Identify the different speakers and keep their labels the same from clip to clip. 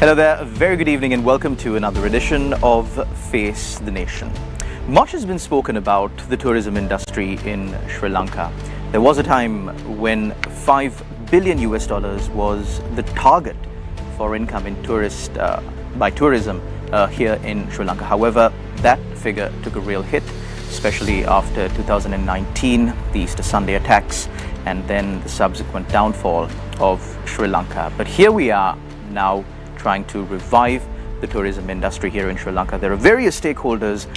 Speaker 1: Hello there, a very good evening and welcome to another edition of Face the Nation. Much has been spoken about the tourism industry in Sri Lanka. There was a time when $5 billion was the target for income in by tourism here in Sri Lanka. However, that figure took a real hit, especially after 2019, the Easter Sunday attacks, and then the subsequent downfall of Sri Lanka. But here we are now trying to revive the tourism industry here in Sri Lanka. There are various stakeholders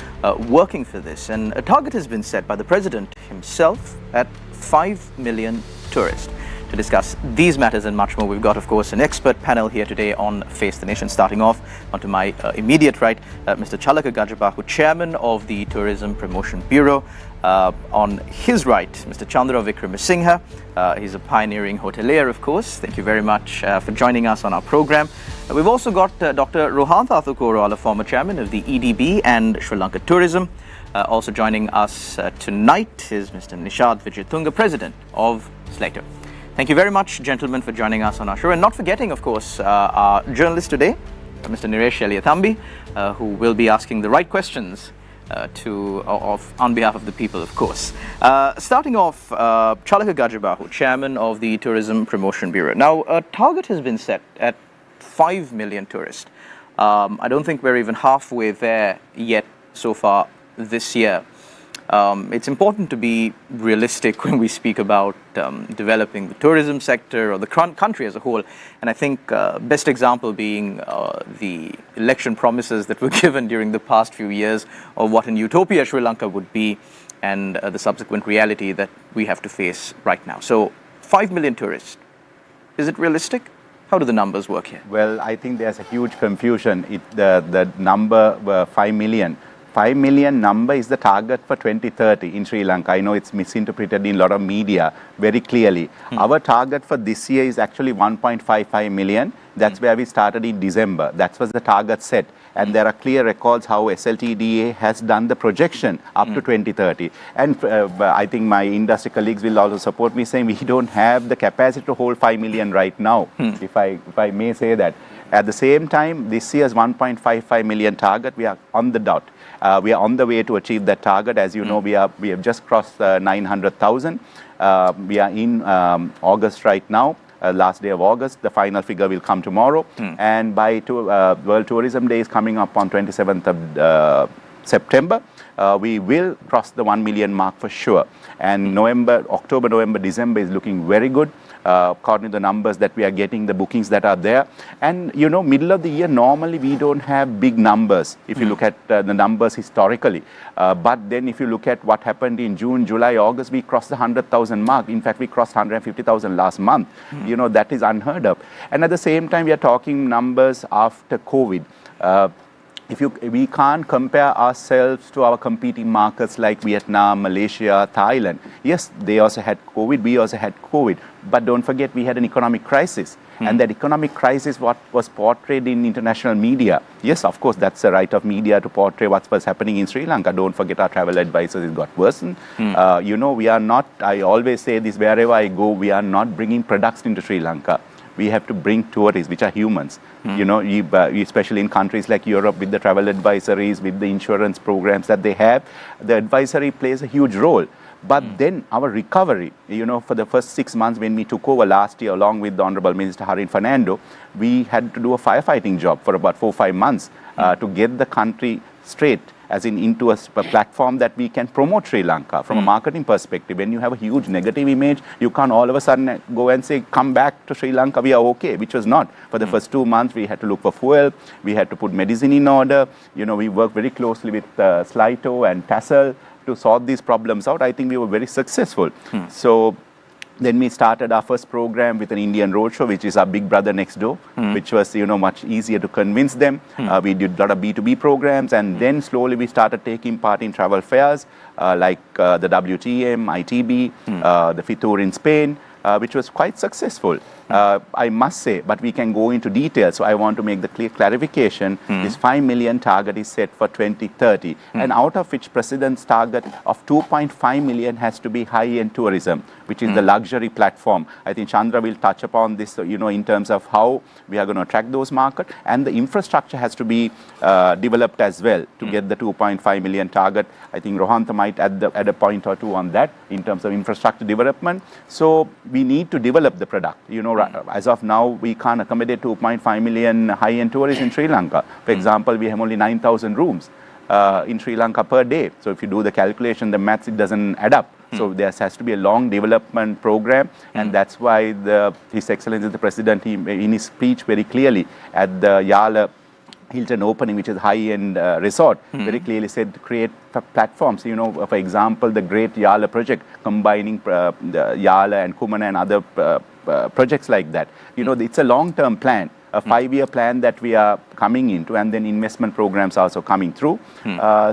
Speaker 1: working for this, and a target has been set by the president himself at 5 million tourists. To discuss these matters and much more, we've got, of course, an expert panel here today on Face the Nation. Starting off, onto my immediate right, Mr. Chalaka Gajabahu, Chairman of the Tourism Promotion Bureau. On his right, Mr. Chandra Vikramasinghe. He's a pioneering hotelier, of course. Thank you very much for joining us on our program. We've also got Dr. Rohantha Athukorala, former chairman of the EDB and Sri Lanka Tourism. Also joining us tonight is Mr. Nishad Vijayatunga, president of Slater. Thank you very much, gentlemen, for joining us on our show. And not forgetting, of course, our journalist today, Mr. Niresh Eliathambi, who will be asking the right questions on behalf of the people, of course. Starting off, Chalaka Gajabahu, chairman of the Tourism Promotion Bureau. Now, a target has been set at 5 million tourists. I don't think we're even halfway there yet so far this year. It's important to be realistic when we speak about developing the tourism sector or the country as a whole. And I think best example being the election promises that were given during the past few years of what in utopia Sri Lanka would be, and the subsequent reality that we have to face right now. So 5 million tourists, is it realistic? How do the numbers work here?
Speaker 2: Well, I think there's a huge confusion. The number 5 million. 5 million number is the target for 2030 in Sri Lanka. I know it's misinterpreted in a lot of media very clearly. Our target for this year is actually 1.55 million. That's where we started in December. That was the target set. And there are clear records how SLTDA has done the projection up to 2030. And I think my industry colleagues will also support me saying we don't have the capacity to hold 5 million right now, if I may say that. At the same time, this year's 1.55 million target, we are on the dot. We are on the way to achieve that target. As you know, we have just crossed 900,000. We are in August right now. Last day of August, the final figure will come tomorrow. And by World Tourism Day is coming up on 27th of September, we will cross the 1 million mark for sure. And October, November, December is looking very good. According to the numbers that we are getting, the bookings that are there. And, you know, middle of the year, normally we don't have big numbers, if you look at the numbers historically. But then if you look at what happened in June, July, August, we crossed the 100,000 mark. In fact, we crossed 150,000 last month. You know, that is unheard of. And at the same time, we are talking numbers after COVID. We can't compare ourselves to our competing markets like Vietnam, Malaysia, Thailand. Yes, they also had COVID, we also had COVID. But don't forget, we had an economic crisis. And that economic crisis, what was portrayed in international media. Yes, of course, that's the right of media to portray what was happening in Sri Lanka. Don't forget our travel advisors, it got worsened. You know, we are not, I always say this wherever I go, we are not bringing products into Sri Lanka. We have to bring tourists, which are humans. You know, especially in countries like Europe with the travel advisories, with the insurance programs that they have, the advisory plays a huge role. But then our recovery, you know, for the first 6 months when we took over last year, along with the Honorable Minister Harin Fernando, we had to do a firefighting job for about 4-5 months to get the country straight, as into a platform that we can promote Sri Lanka from a marketing perspective. When you have a huge negative image, you can't all of a sudden go and say, come back to Sri Lanka, we are okay, which was not. For the first 2 months, we had to look for fuel, we had to put medicine in order. You know, we worked very closely with Slito and Tassel to sort these problems out. I think we were very successful. So then we started our first program with an Indian roadshow, which is our big brother next door, which was, you know, much easier to convince them. We did a lot of B2B programs, and then slowly we started taking part in travel fairs like the WTM, ITB, the Fitur in Spain, which was quite successful. I must say, but we can go into detail. So I want to make the clear clarification. This 5 million target is set for 2030, and out of which President's target of 2.5 million has to be high-end tourism, which is the luxury platform. I think Chandra will touch upon this, in terms of how we are going to attract those markets, and the infrastructure has to be developed as well to get the 2.5 million target. I think Rohantha might add a point or two on that in terms of infrastructure development. So we need to develop the product. As of now, we can't accommodate 2.5 million high-end tourists in Sri Lanka. For example, we have only 9,000 rooms in Sri Lanka per day. So if you do the calculation, the maths, it doesn't add up. So there has to be a long development program, and that's why His Excellency the President, in his speech very clearly at the Yala Hilton opening, which is a high-end resort, very clearly said to create platforms. For example, the Great Yala project, combining the Yala and Kumana and other projects like that. It's a long-term plan, a 5-year plan that we are coming into, and then investment programs also coming through.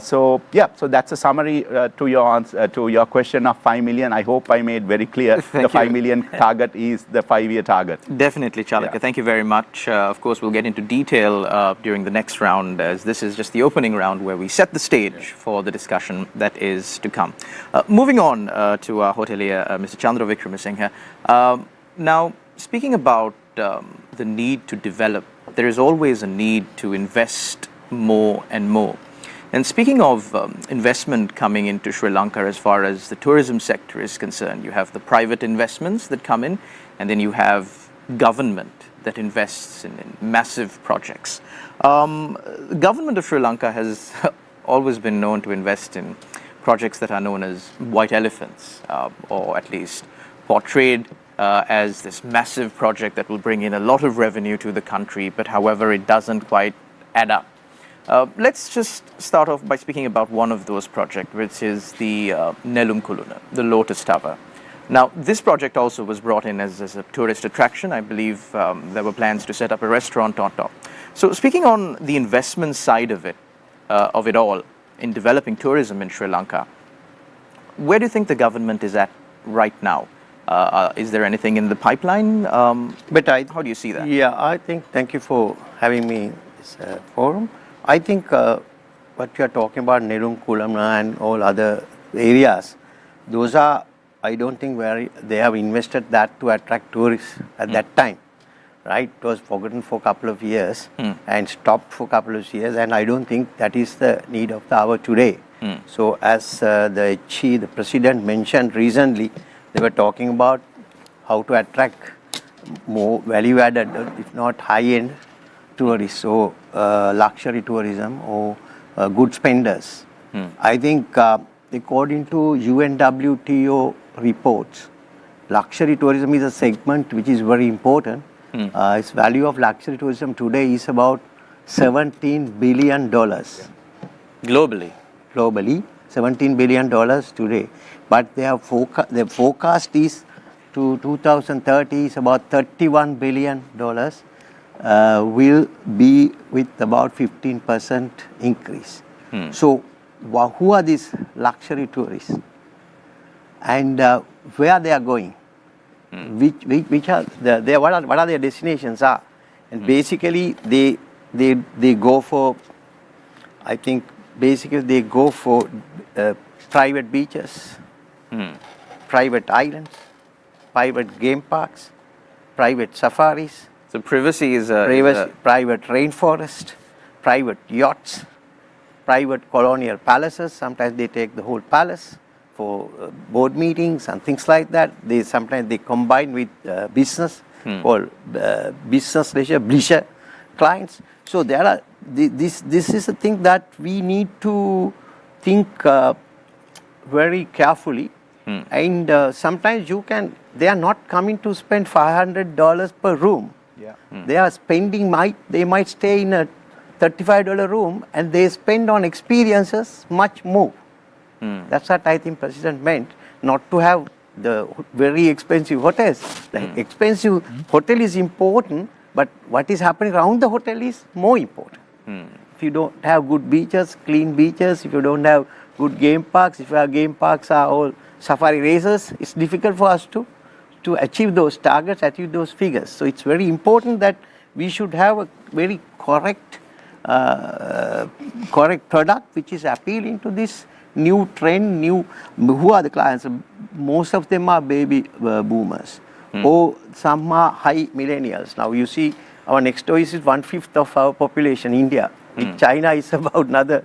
Speaker 2: So that's a summary to your answer, to your question of 5 million. I hope I made very clear the 5 million target is the 5-year target.
Speaker 1: Definitely, Chalaka. Yeah. Thank you very much. Of course, we'll get into detail during the next round, as this is just the opening round where we set the stage for the discussion that is to come. Moving on to our hotelier, Mr. Chandra Vikramasinghe. Now, speaking about the need to develop, there is always a need to invest more and more. And speaking of investment coming into Sri Lanka as far as the tourism sector is concerned, you have the private investments that come in, and then you have government that invests in massive projects. The government of Sri Lanka has always been known to invest in projects that are known as white elephants, or at least portrayed as this massive project that will bring in a lot of revenue to the country, but however, it doesn't quite add up. Let's just start off by speaking about one of those projects, which is the Nelum Kuluna, the Lotus Tower. Now, this project also was brought in as a tourist attraction. I believe there were plans to set up a restaurant on top. So speaking on the investment side of it all, in developing tourism in Sri Lanka, where do you think the government is at right now? Is there anything in the pipeline? How do you see that?
Speaker 3: Yeah, thank you for having me in this forum. I think what you are talking about, Nelum Kulana and all other areas, those are, I don't think where they have invested that to attract tourists at that time, right? It was forgotten for a couple of years and stopped for a couple of years, and I don't think that is the need of the hour today. So as the President mentioned recently, they were talking about how to attract more value-added, if not high-end tourists, or luxury tourism, or good spenders. I think according to UNWTO reports, luxury tourism is a segment which is very important. Its value of luxury tourism today is about $17 billion.
Speaker 1: Globally,
Speaker 3: $17 billion today. But their forecast is to 2030 is about $31 billion, will be with about 15% increase. So who are these luxury tourists? And where they are going? Which are what are their destinations are? And basically they go for, I think basically they go for private beaches, private islands, private game parks, private safaris.
Speaker 1: So privacy is
Speaker 3: private rainforest, private yachts, private colonial palaces. Sometimes they take the whole palace for board meetings and things like that. Sometimes they combine with business, called business leisure clients. So there are this is a thing that we need to think very carefully. And sometimes they are not coming to spend $500 per room. They are spending, they might stay in a $35 room, and they spend on experiences much more. That's what I think President meant, not to have the very expensive hotels. The expensive hotel is important, but what is happening around the hotel is more important. If you don't have good beaches, clean beaches, if you don't have good game parks, if our game parks are all safari races, it's difficult for us to to achieve those targets, achieve those figures. So it's very important that we should have a very correct product which is appealing to this new trend, who are the clients? Most of them are baby boomers, or some are high millennials. Now you see, our next door is 1/5 of our population, India. China is about another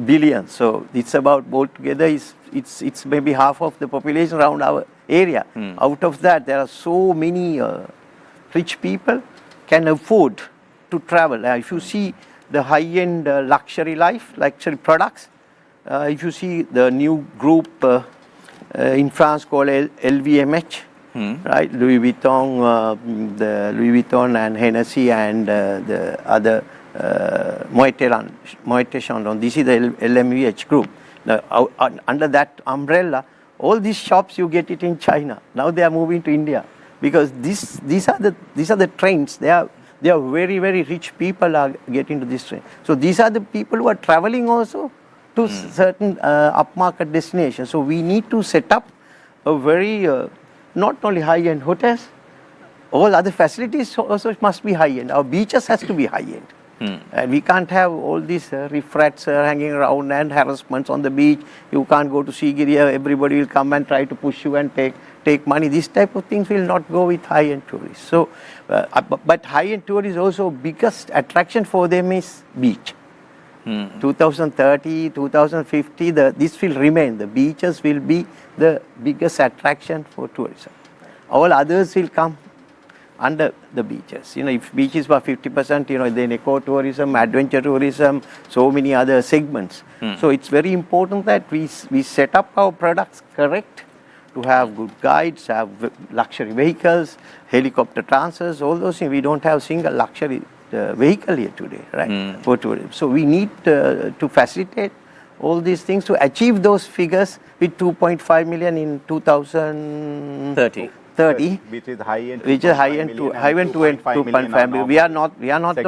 Speaker 3: billion. So it's about, both together, it's maybe half of the population around our area. Out of that, there are so many rich people can afford to travel. If you see the high-end luxury products, if you see the new group in France called LVMH, right? Louis Vuitton and Hennessy and the other Moet Chandon. This is the LMVH group. Now, under that umbrella, all these shops you get it in China. Now they are moving to India because these are the trends. They are very, very rich people are getting to this trend. So these are the people who are traveling also to certain upmarket destinations. So we need to set up a very not only high-end hotels, all other facilities also must be high-end. Our beaches has to be high-end. And we can't have all these riffraffs hanging around and harassments on the beach. You can't go to Sigiri, everybody will come and try to push you and take money. These type of things will not go with high-end tourists. So, but high-end tourists also, biggest attraction for them is beach. 2030, 2050, this will remain. The beaches will be the biggest attraction for tourism. All others will come under the beaches. If beaches were 50%, then eco-tourism, adventure tourism, so many other segments. So it's very important that we set up our products correct, to have good guides, have luxury vehicles, helicopter transfers, all those things. We don't have single luxury vehicle here today, right? For tourism. So we need to facilitate all these things to achieve those figures with 2.5 million in 2030.
Speaker 2: Which is high-end
Speaker 3: 2.5 million. We are not the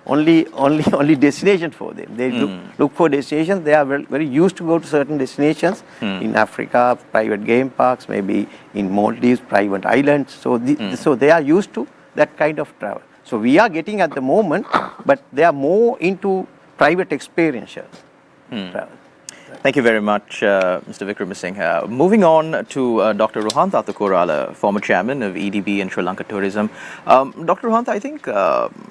Speaker 3: only destination for them. They look for destinations. They are very used to go to certain destinations in Africa, private game parks, maybe in Maldives, private islands. So they are used to that kind of travel. So we are getting at the moment, but they are more into private experiential travel.
Speaker 1: Thank you very much, Mr. Vikramasinghe. Moving on to Dr. Rohantha Athakorala, former chairman of EDB and Sri Lanka Tourism. Dr. Rohantha, I think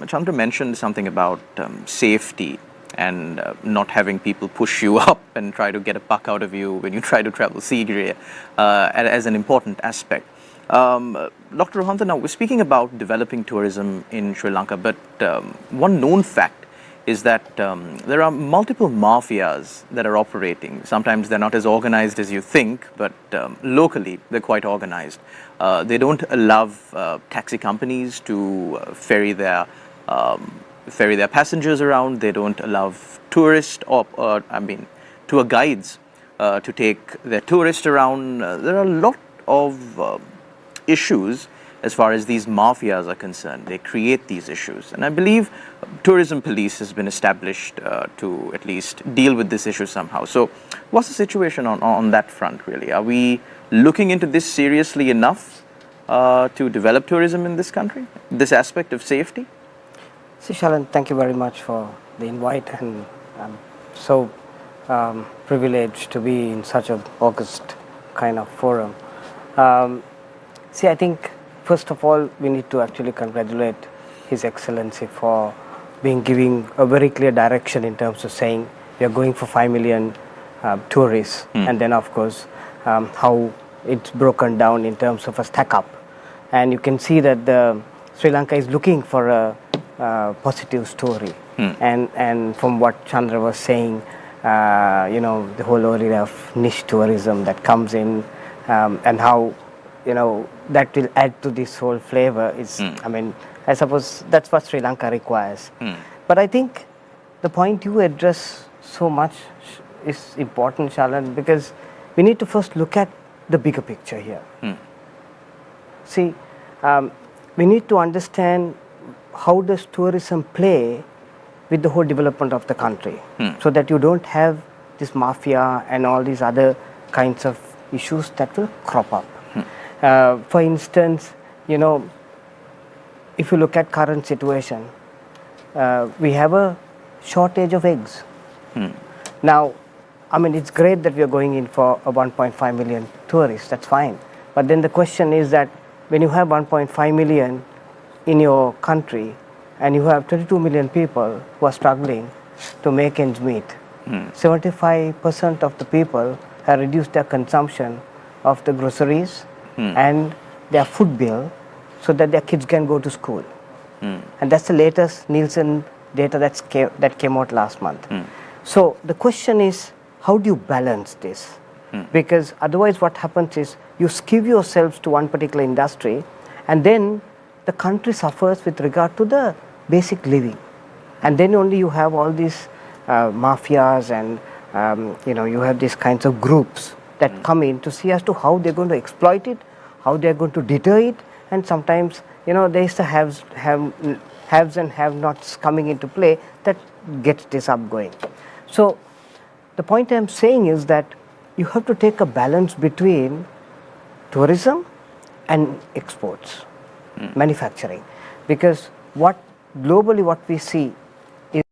Speaker 1: Chandra mentioned something about safety and not having people push you up and try to get a buck out of you when you try to travel Sigiri as an important aspect. Dr. Rohantha, now we're speaking about developing tourism in Sri Lanka, but one known fact is that there are multiple mafias that are operating. Sometimes they're not as organized as you think, but locally they're quite organized. They don't allow taxi companies to ferry their passengers around. They don't allow tourists tour guides to take their tourists around. There are a lot of issues as far as these mafias are concerned. They create these issues. And I believe tourism police has been established to at least deal with this issue somehow. So what's the situation on that front, really? Are we looking into this seriously enough to develop tourism in this country, this aspect of safety?
Speaker 4: Shalan, thank you very much for the invite, and I'm so privileged to be in such an august kind of forum. I think first of all, we need to actually congratulate His Excellency for giving a very clear direction in terms of saying we are going for 5 million tourists, and then of course how it's broken down in terms of a stack up. And you can see that Sri Lanka is looking for a positive story. And from what Chandra was saying, the whole area of niche tourism that comes in, and how that will add to this whole flavor is, I suppose that's what Sri Lanka requires. But I think the point you address so much is important, Shalan, because we need to first look at the bigger picture here. We need to understand how does tourism play with the whole development of the country, so that you don't have this mafia and all these other kinds of issues that will crop up. For instance, you know, if you look at current situation, we have a shortage of eggs. Now, I mean, it's great that we are going in for a 1.5 million tourists, that's fine. But then the question is that when you have 1.5 million in your country and you have 22 million people who are struggling to make ends meet, 75% of the people have reduced their consumption of the groceries and their food bill so that their kids can go to school. And that's the latest Nielsen data that came out last month. So the question is, how do you balance this? Because otherwise what happens is you skew yourselves to one particular industry and then the country suffers with regard to the basic living. And then only you have all these mafias and you know, you have these kinds of groups that come in to see as to how they're going to exploit it, how they're going to deter it, and sometimes, you know, there's the haves and have-nots coming into play that gets this up going. So the point I'm saying is that you have to take a balance between tourism and exports, manufacturing, because globally what we see is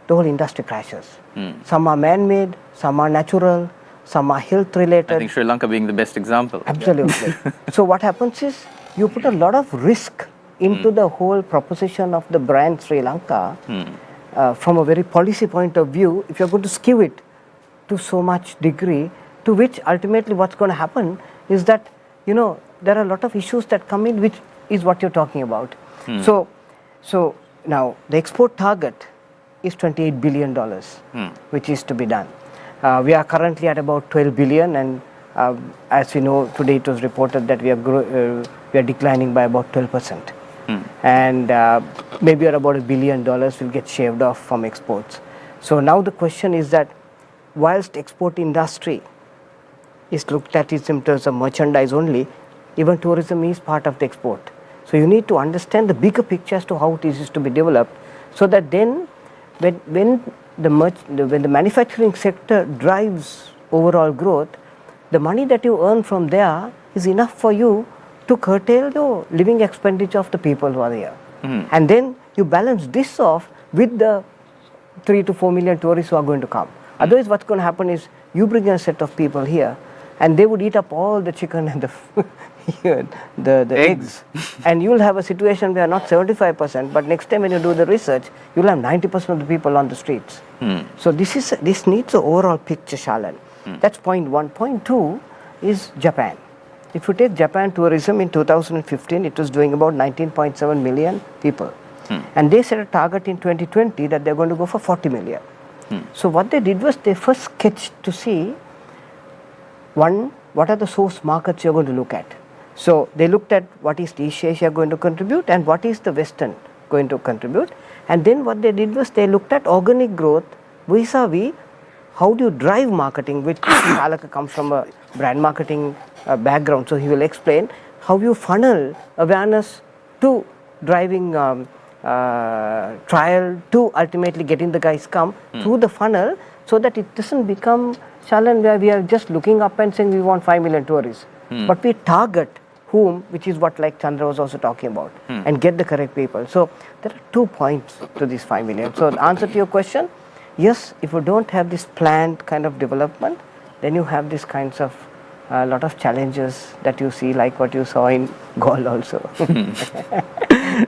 Speaker 4: the whole industry crashes. Some are man-made, some are natural, some are health-related.
Speaker 1: I think Sri Lanka being the best example.
Speaker 4: Absolutely. So what happens is you put a lot of risk into the whole proposition of the brand Sri Lanka from a very policy point of view. If you're going to skew it to so much degree, to which ultimately what's going to happen is that, you know, there are a lot of issues that come in, which is what you're talking about. So now the export target is $28 billion, which is to be done. We are currently at about 12 billion, and as we know, today it was reported that we are declining by about 12%. And maybe about $1 billion will get shaved off from exports. So now the question is that whilst export industry is looked at in terms of merchandise only, even tourism is part of the export. So you need to understand the bigger picture as to how it is to be developed, so that then when the manufacturing sector drives overall growth, the money that you earn from there is enough for you to curtail the living expenditure of the people who are there. And then you balance this off with the 3 to 4 million tourists who are going to come. Otherwise what's going to happen is you bring a set of people here and they would eat up all the chicken and the eggs. And you'll have a situation where not 75%, but next time when you do the research, you'll have 90% of the people on the streets. So this needs an overall picture, Shalan. That's point one. Point two is Japan. If you take Japan tourism in 2015, it was doing about 19.7 million people. And they set a target in 2020 that they're going to go for 40 million. So what they did was they first sketched to see, one, what are the source markets you're going to look at. So they looked at what is East Asia going to contribute and what is the Western going to contribute. And then what they did was they looked at organic growth vis-a-vis how do you drive marketing, which Alaka comes from a brand marketing background. So he will explain how you funnel awareness to driving trial to ultimately getting the guys come through the funnel, so that it doesn't become, Shalan, where we are just looking up and saying we want 5 million tourists. But we target whom, which is what like Chandra was also talking about, and get the correct people. So there are 2 points to this 5 million. So the answer to your question, yes, if you don't have this planned kind of development, then you have these kinds of a lot of challenges that you see, like what you saw in Gaul also.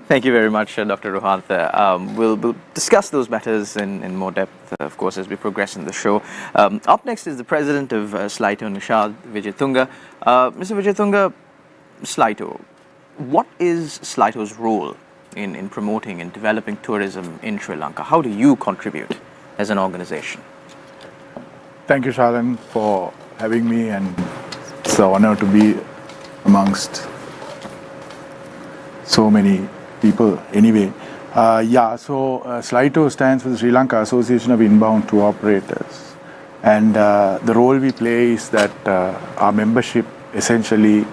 Speaker 1: Thank you very much, Dr. Rohantha. We'll discuss those matters in more depth, of course, as we progress in the show. Up next is the president of Slito Nishad, Vijayatunga. Mr. Vijayatunga, Slito, what is Slito's role in promoting and developing tourism in Sri Lanka? How do you contribute as an organization?
Speaker 5: Thank you, Shalan, for having me, and it's an honor to be amongst so many people. Anyway, Slito stands for the Sri Lanka Association of Inbound Tour Operators, and the role we play is that our membership essentially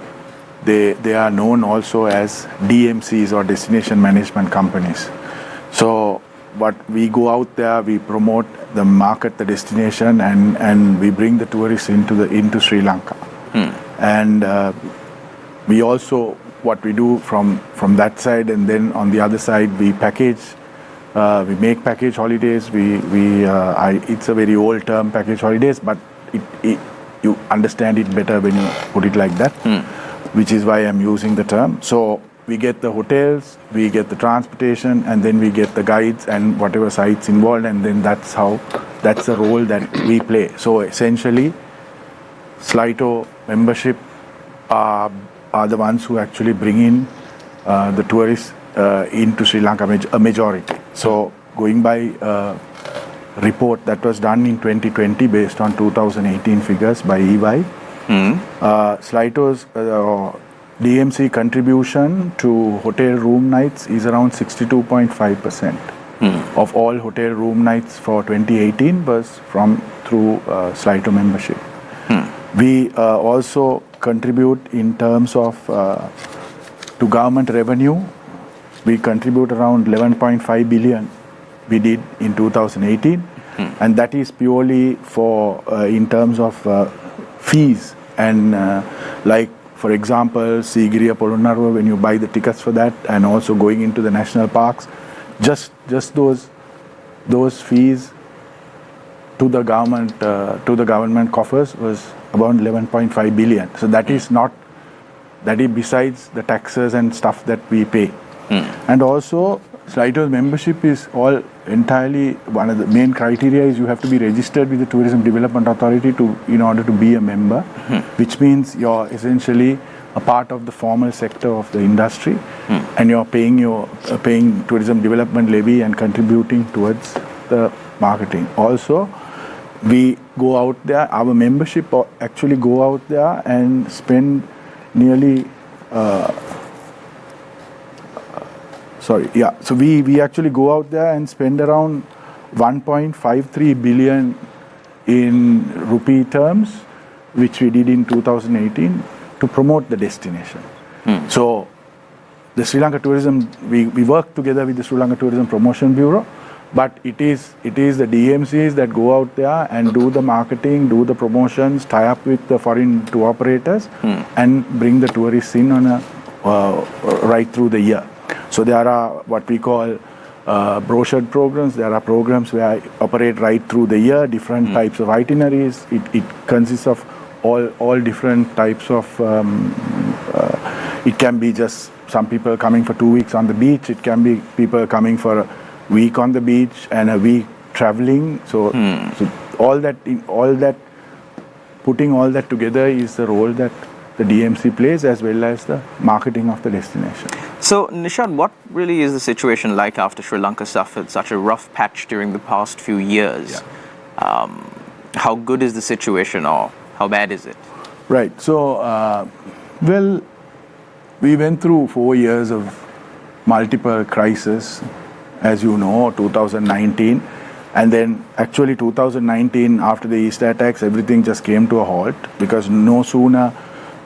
Speaker 5: they are known also as DMCs or destination management companies. So what we go out there, we promote the market, the destination, and we bring the tourists into Sri Lanka. And we also, what we do from that side, and then on the other side we package, we make package holidays. It's a very old term, package holidays, but you understand it better when you put it like that, which is why I'm using the term. So we get the hotels, we get the transportation, and then we get the guides and whatever sites involved, and then that's the role that we play. So essentially, Sligo membership are the ones who actually bring in the tourists into Sri Lanka, a majority. So going by report that was done in 2020 based on 2018 figures by EY, Sligo's DMC contribution to hotel room nights is around 62.5% of all hotel room nights for 2018 was through Sligo membership. We also contribute in terms of to government revenue. We contribute around 11.5 billion we did in 2018, and that is purely for in terms of fees and like, for example, Sigiriya Polonnaruwa, when you buy the tickets for that, and also going into the national parks, just those fees to the government coffers was about 11.5 billion. So that is besides the taxes and stuff that we pay. And also Sligo's membership is all entirely, one of the main criteria is you have to be registered with the Tourism Development Authority in order to be a member, which means you're essentially a part of the formal sector of the industry, and you're paying tourism development levy and contributing towards the marketing. Also, we go out there, our membership actually go out there and spend nearly so we actually go out there and spend around 1.53 billion in rupee terms, which we did in 2018 to promote the destination. So the Sri Lanka Tourism, we work together with the Sri Lanka Tourism Promotion Bureau, but it is the DMCs that go out there and do the marketing, do the promotions, tie up with the foreign tour operators, and bring the tourists in on right through the year. So there are what we call brochured programs. There are programs where I operate right through the year, different types of itineraries. It consists of all different types of, it can be just some people coming for 2 weeks on the beach. It can be people coming for a week on the beach and a week traveling. So all that, putting all that together is the role that the DMC plays, as well as the marketing of the destination.
Speaker 1: So, Nishad, what really is the situation like after Sri Lanka suffered such a rough patch during the past few years? How good is the situation, or how bad is it?
Speaker 5: Right. So, well, we went through 4 years of multiple crises, as you know, 2019. And then actually 2019, after the Easter attacks, everything just came to a halt, because no sooner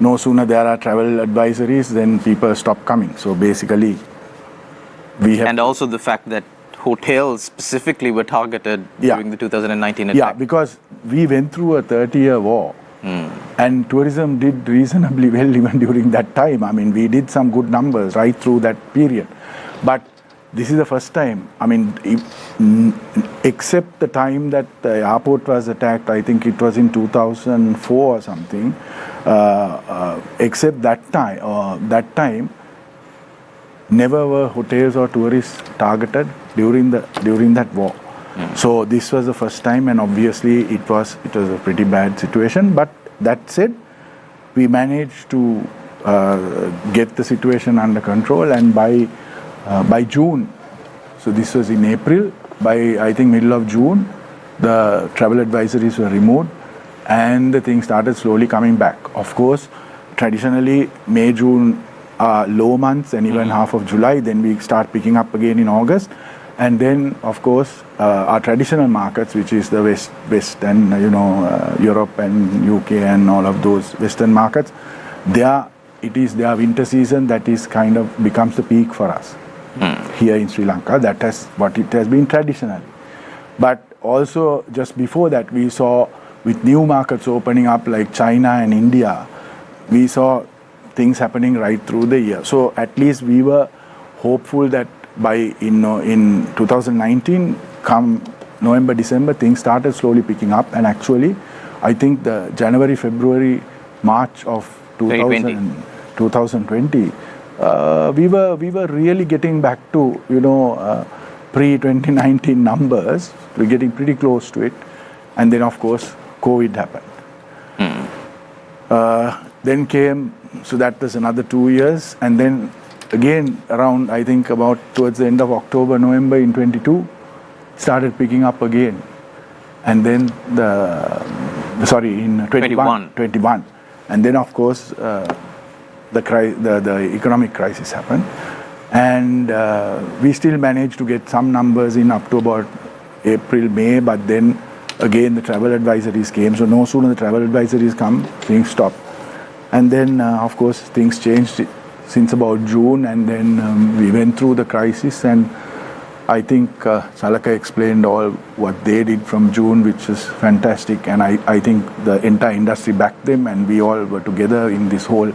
Speaker 5: there are travel advisories, then people stop coming. So basically, we have...
Speaker 1: And also the fact that hotels specifically were targeted during the 2019 attack.
Speaker 5: Yeah, because we went through a 30-year war, and tourism did reasonably well even during that time. I mean, we did some good numbers right through that period. But this is the first time, I mean, except the time that the airport was attacked, I think it was in 2004 or something, except that time, never were hotels or tourists targeted during that war. So this was the first time, and obviously it was a pretty bad situation. But that said, we managed to get the situation under control, and by June, so this was in April, by I think middle of June, the travel advisories were removed and the thing started slowly coming back. Of course, traditionally May, June are low months, and even half of July, then we start picking up again in August. And then, of course, our traditional markets, which is the West and Europe and UK and all of those Western markets, their it is their winter season that is kind of becomes the peak for us here in Sri Lanka. That has what it has been traditionally. But also just before that, we saw with new markets opening up like China and India, we saw things happening right through the year. So at least we were hopeful that by in 2019, come November, December, things started slowly picking up. And actually, I think the January, February, March of 2020, we were really getting back to pre-2019 numbers. We're getting pretty close to it. And then of course COVID happened. Then came, so that was another 2 years, and then again around, I think about towards the end of October, November in 22, started picking up again. And then in 21. And then of course the economic crisis happened. And we still managed to get some numbers in up to about April, May, but then again the travel advisories came. So no sooner the travel advisories come, things stop. And then of course things changed since about June, and then we went through the crisis, and I think Chalaka explained all what they did from June, which is fantastic, and I think the entire industry backed them, and we all were together in this whole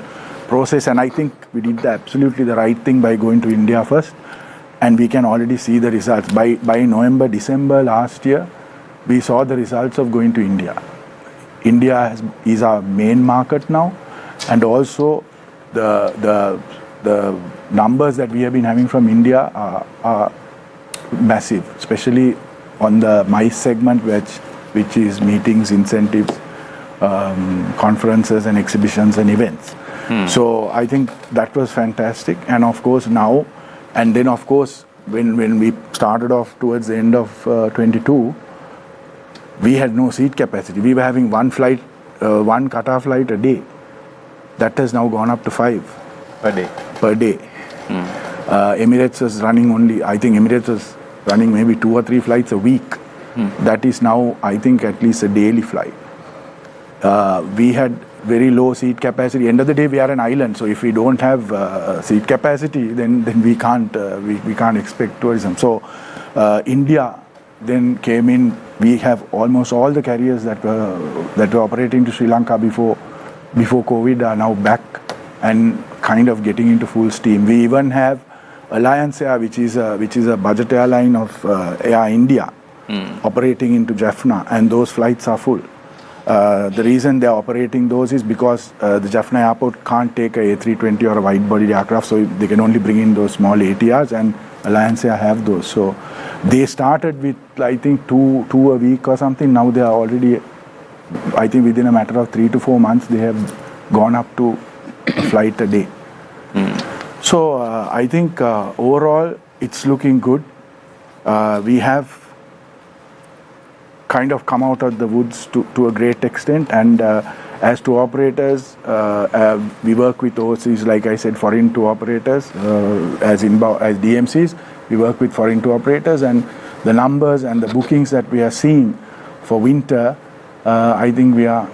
Speaker 5: process. And I think we did absolutely the right thing by going to India first, and we can already see the results. By November, December last year, we saw the results of going to India. India is our main market now, and also the numbers that we have been having from India are massive, especially on the MICE segment, which is meetings, incentives, conferences and exhibitions and events. So I think that was fantastic. And of course now, and then of course when we started off towards the end of 22, we had no seat capacity. We were having one Qatar flight a day. That has now gone up to 5 per day. Emirates was running Emirates was running maybe 2 or 3 flights a week. That is now, I think, at least a daily flight. We had very low seat capacity. End of the day, we are an island, so if we don't have seat capacity, then we can't expect tourism. So India then came in. We have almost all the carriers that were operating to Sri Lanka before COVID are now back and kind of getting into full steam. We even have Alliance Air, which is a budget airline of Air India, operating into Jaffna, and those flights are full. The reason they're operating those is because the Jaffna airport can't take a A320 or a wide-bodied aircraft, so they can only bring in those small ATRs, and Alliance Air have those. So they started with, I think, two a week or something. Now they are already, I think within a matter of 3 to 4 months, they have gone up to a flight a day. So I think overall it's looking good. We have kind of come out of the woods to a great extent, and as to operators, we work with overseas, like I said, foreign tour operators, as DMCs, we work with foreign tour operators, and the numbers and the bookings that we are seeing for winter, I think we are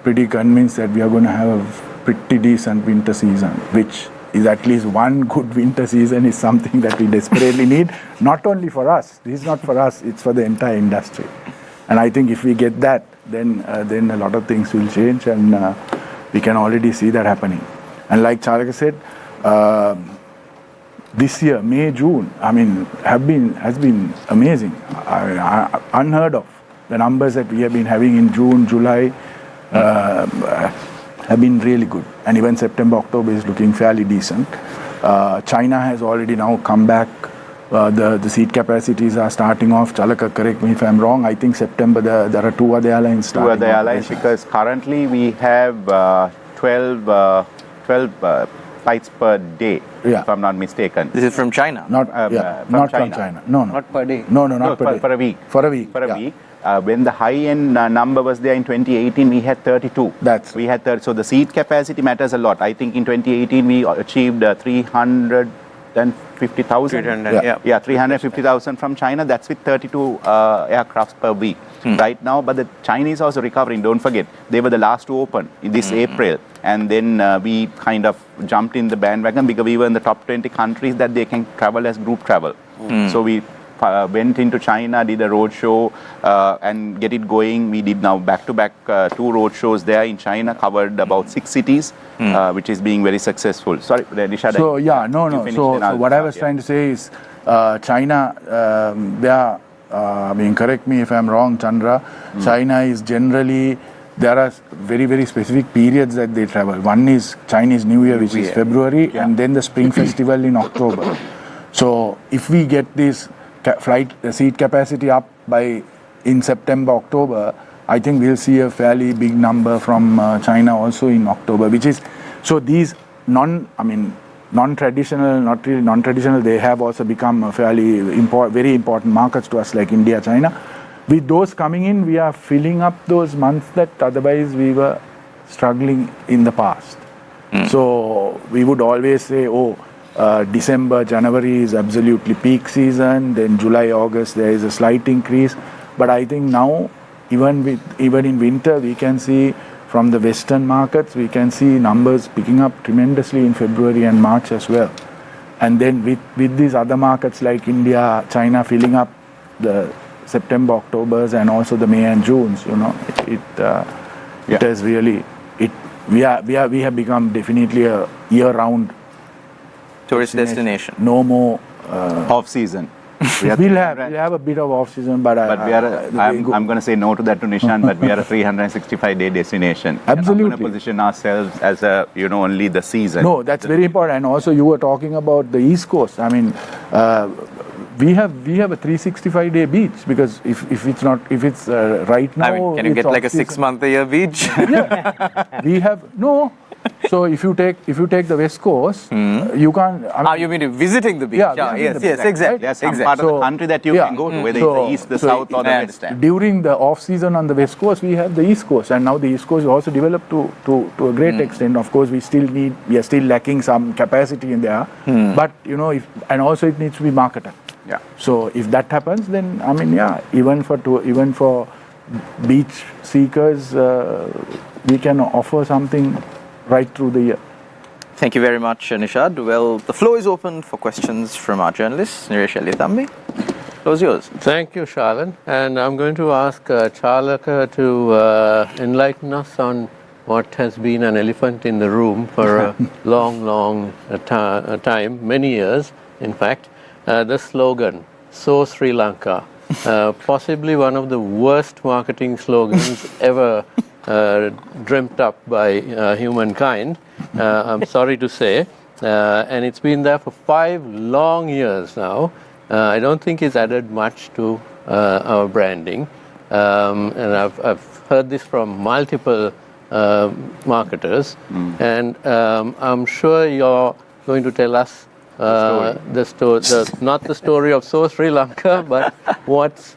Speaker 5: pretty convinced that we are going to have a pretty decent winter season, which is at least one good winter season is something that we desperately need, not only for us. This is not for us, it's for the entire industry. And I think if we get that, then a lot of things will change, and we can already see that happening. And like Charaka said, this year, May, June, I mean, has been amazing, unheard of. The numbers that we have been having in June, July have been really good. And even September, October is looking fairly decent. China has already now come back. The seat capacities are starting off. Chalaka, correct me if I'm wrong. I think September there are 2 other airlines starting.
Speaker 2: 2 other airlines, because currently we have 12 flights per day, if I'm not mistaken.
Speaker 1: This is from China?
Speaker 5: Not from China. No.
Speaker 3: Not per day.
Speaker 5: No, not per day.
Speaker 2: For a week.
Speaker 5: For a week.
Speaker 2: When the high-end number was there in 2018, we had 32. We had 30. So the seat capacity matters a lot. I think in 2018 we achieved 300 350,000.
Speaker 3: 300, yeah.
Speaker 2: Yeah, 350,000 from China. That's with 32 aircrafts per week right now. But the Chinese also recovering. Don't forget, they were the last to open in this April. And then we kind of jumped in the bandwagon because we were in the top 20 countries that they can travel as group travel. So we went into China, did a road show and get it going. We did now back-to-back 2 road shows there in China, covered about 6 cities, which is being very successful. Sorry, Nishad.
Speaker 5: So what I was trying to say is China, I mean, correct me if I'm wrong, Chandra, China is generally, there are very, very specific periods that they travel. One is Chinese New Year, which is February, and then the Spring Festival in October. So if we get this seat capacity up in September, October, I think we'll see a fairly big number from China also in October, which is, so these non-traditional, not really non-traditional, they have also become a fairly very important markets to us like India, China. With those coming in, we are filling up those months that otherwise we were struggling in the past. So we would always say, December, January is absolutely peak season, then July, August there is a slight increase. But I think now, even in winter, we can see from the Western markets, we can see numbers picking up tremendously in February and March as well. And then with these other markets like India, China filling up the September, Octobers and also the May and Junes, it has really, we have become definitely a year-round
Speaker 1: tourist destination.
Speaker 5: No more
Speaker 2: off-season.
Speaker 5: We'll have a bit of off-season, but
Speaker 2: we are. I'm going to say no to that to Nishan, but we are a 365-day destination.
Speaker 5: Absolutely.
Speaker 2: And I'm going to position ourselves as only the season.
Speaker 5: No, that's very important. And also, you were talking about the East Coast. I mean, we have a 365-day beach because if it's right now,
Speaker 1: I mean, can you get like a 6-month-a-year beach?
Speaker 5: Yeah, we have no. So if you take the West Coast, you can't.
Speaker 1: You mean visiting the beach? Yes, exactly.
Speaker 2: There's some part of the country that you can go to, whether it's the east, the south, or the west.
Speaker 5: During the off season on the West Coast, we have the East Coast, and now the East Coast is also developed to a great extent. Of course, we are still lacking some capacity in there, but and also it needs to be marketed.
Speaker 2: Yeah.
Speaker 5: So if that happens, then even for beach seekers, we can offer something right through the year.
Speaker 1: Thank you very much, Nishad. Well, the floor is open for questions from our journalists. Niresh Eliathambi, floor is yours.
Speaker 6: Thank you, Shalan. And I'm going to ask Charlaka to enlighten us on what has been an elephant in the room for a long time, many years, in fact. The slogan, So Sri Lanka, possibly one of the worst marketing slogans ever dreamt up by humankind, I'm sorry to say, and it's been there for 5 long years now. I don't think it's added much to our branding, and I've heard this from multiple marketers, and I'm sure you're going to tell us not the story of So Sri Lanka, but what's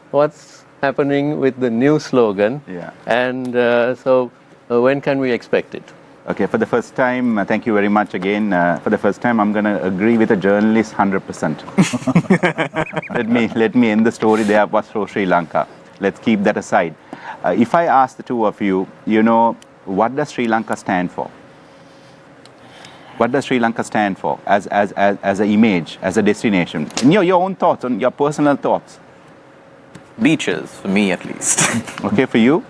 Speaker 6: happening with the new slogan, and so when can we expect it?
Speaker 2: Okay, for the first time, thank you very much again. For the first time, I'm going to agree with a journalist 100%. Let me end the story there about Sri Lanka. Let's keep that aside. If I ask the two of you, what does Sri Lanka stand for? What does Sri Lanka stand for as an image, as a destination? Your own thoughts, on your personal thoughts.
Speaker 1: Beaches, for me at least.
Speaker 2: Okay, for you?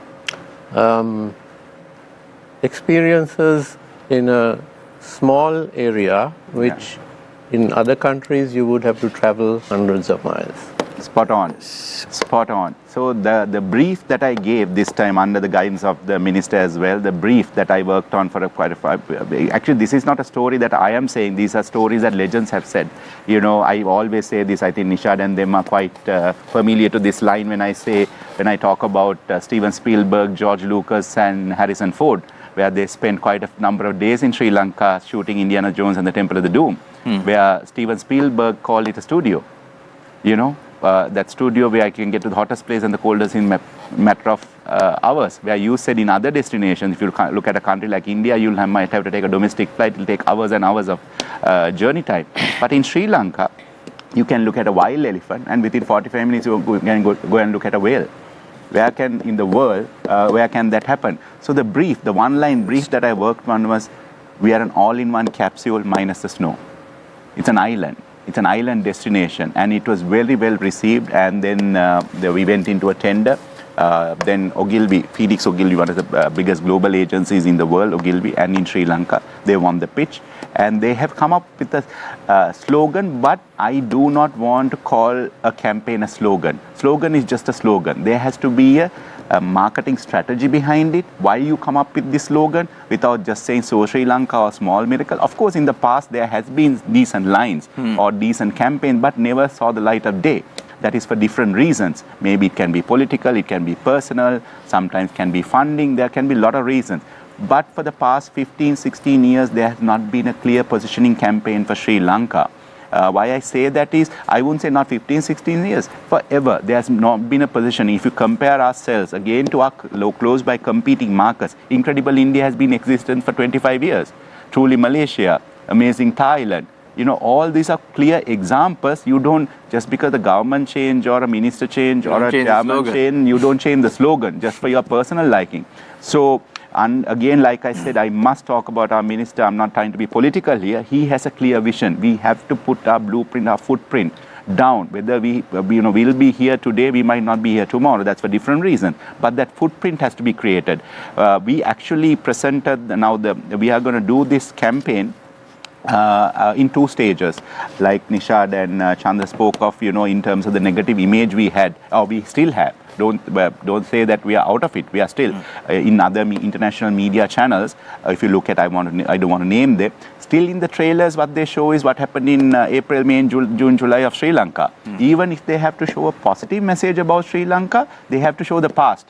Speaker 6: Experiences in a small area, which in other countries you would have to travel hundreds of miles.
Speaker 2: Spot on. So the brief that I gave this time under the guidance of the minister as well, the brief that I worked on actually this is not a story that I am saying, these are stories that legends have said. I always say this, I think Nishad and them are quite familiar to this line when I talk about Steven Spielberg, George Lucas and Harrison Ford, where they spent quite a number of days in Sri Lanka shooting Indiana Jones and the Temple of the Doom, where Steven Spielberg called it a studio. That studio where I can get to the hottest place and the coldest in a matter of hours, where you said in other destinations, if you look at a country like India, might have to take a domestic flight, it'll take hours and hours of journey time. But in Sri Lanka, you can look at a wild elephant, and within 45 minutes you can go and look at a whale. Where can, in the world, where can that happen? So the brief, the one-line brief that I worked on was, we are an all-in-one capsule minus the snow. It's an island. It's an island destination, and it was very well received. And then we went into a tender. Then Ogilvy, Felix Ogilvy, one of the biggest global agencies in the world, Ogilvy, and in Sri Lanka, they won the pitch. And they have come up with a slogan, but I do not want to call a campaign a slogan. Slogan is just a slogan. There has to be a marketing strategy behind it. Why you come up with this slogan without just saying so Sri Lanka or small miracle? Of course, in the past there has been decent lines or decent campaign, but never saw the light of day. That is for different reasons. Maybe it can be political, it can be personal, sometimes can be funding, there can be a lot of reasons. But for the past 15, 16 years, there has not been a clear positioning campaign for Sri Lanka. Why I say that is, I wouldn't say not 15, 16 years, forever. There has not been a position. If you compare ourselves again to our close by competing markets, Incredible India has been existent for 25 years. Truly Malaysia, amazing Thailand. You know, all these are clear examples. You don't, just because the government change or a minister change or a chairman change, you don't change the slogan just for your personal liking. So, and again, like I said, I must talk about our minister. I'm not trying to be political here. He has a clear vision. We have to put our blueprint, our footprint down. Whether we'll be here today, we might not be here tomorrow. That's for different reasons. But that footprint has to be created. We actually presented, we are going to do this campaign in two stages, like Nishad and Chandra spoke of, in terms of the negative image we had, or we still have. Don't say that we are out of it. We are still in other international media channels. If you look at, I don't want to name them. Still in the trailers, what they show is what happened in April, May, and June, July of Sri Lanka. Even if they have to show a positive message about Sri Lanka, they have to show the past.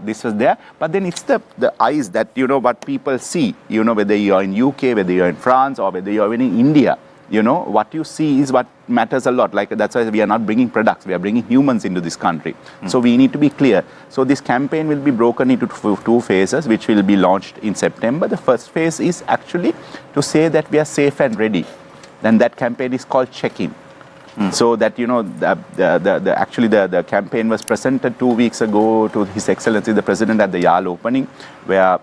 Speaker 2: This was there, but then it's the eyes that, what people see, whether you're in UK, whether you're in France, or whether you're in India, what you see is what matters a lot. Like, that's why we are not bringing products, we are bringing humans into this country. So we need to be clear. So this campaign will be broken into two phases, which will be launched in September. The first phase is actually to say that we are safe and ready. Then that campaign is called Check-in. So that, the campaign was presented 2 weeks ago to His Excellency the President at the YAL opening, where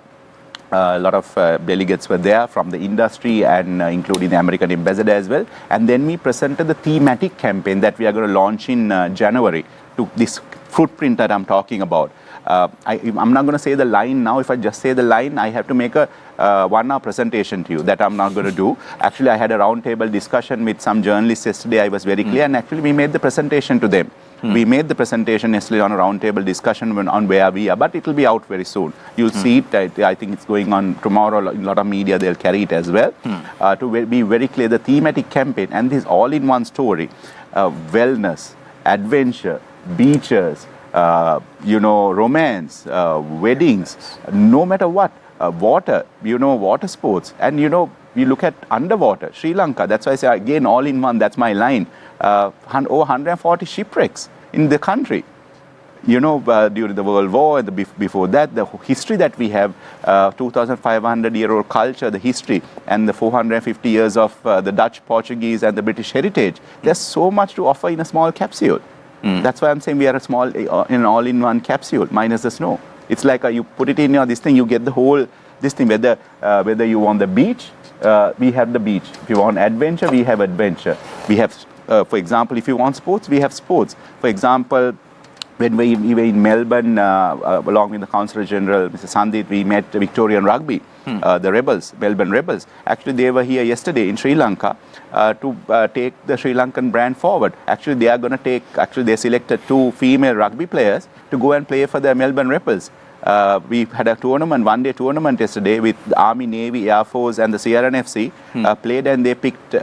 Speaker 2: a lot of delegates were there from the industry and including the American ambassador as well. And then we presented the thematic campaign that we are going to launch in January to this footprint that I'm talking about. I'm not going to say the line now. If I just say the line, I have to make a 1 hour presentation to you. That I'm not going to do. Actually, I had a roundtable discussion with some journalists yesterday. I was very clear, and actually we made the presentation to them. We made the presentation yesterday on a roundtable discussion on where we are, but it will be out very soon. You'll see it. I think it's going on tomorrow. In a lot of media, they'll carry it as well. To be very clear, the thematic campaign, and this all-in-one story, wellness, adventure, beaches, romance, weddings, no matter what, water, water sports, and we look at underwater, Sri Lanka. That's why I say again, all in one. That's my line. Over 140 shipwrecks in the country. During the World War and before that, the history that we have, 2,500-year-old culture, the history, and the 450 years of the Dutch, Portuguese, and the British heritage. There's so much to offer in a small capsule. That's why I'm saying we are an all-in-one capsule minus the snow. It's like you put it in this thing, you get the whole this thing. Whether you want the beach, we have the beach. If you want adventure, we have adventure. We have, for example, if you want sports, we have sports. For example, when we were in Melbourne, along with the Consul General, Mr. Sandit, we met Victorian Rugby, the Rebels, Melbourne Rebels. Actually, they were here yesterday in Sri Lanka to take the Sri Lankan brand forward. Actually, they selected 2 female rugby players to go and play for the Melbourne Rebels. We had a tournament, one-day tournament yesterday with the Army, Navy, Air Force and the CRNFC played, and they picked 2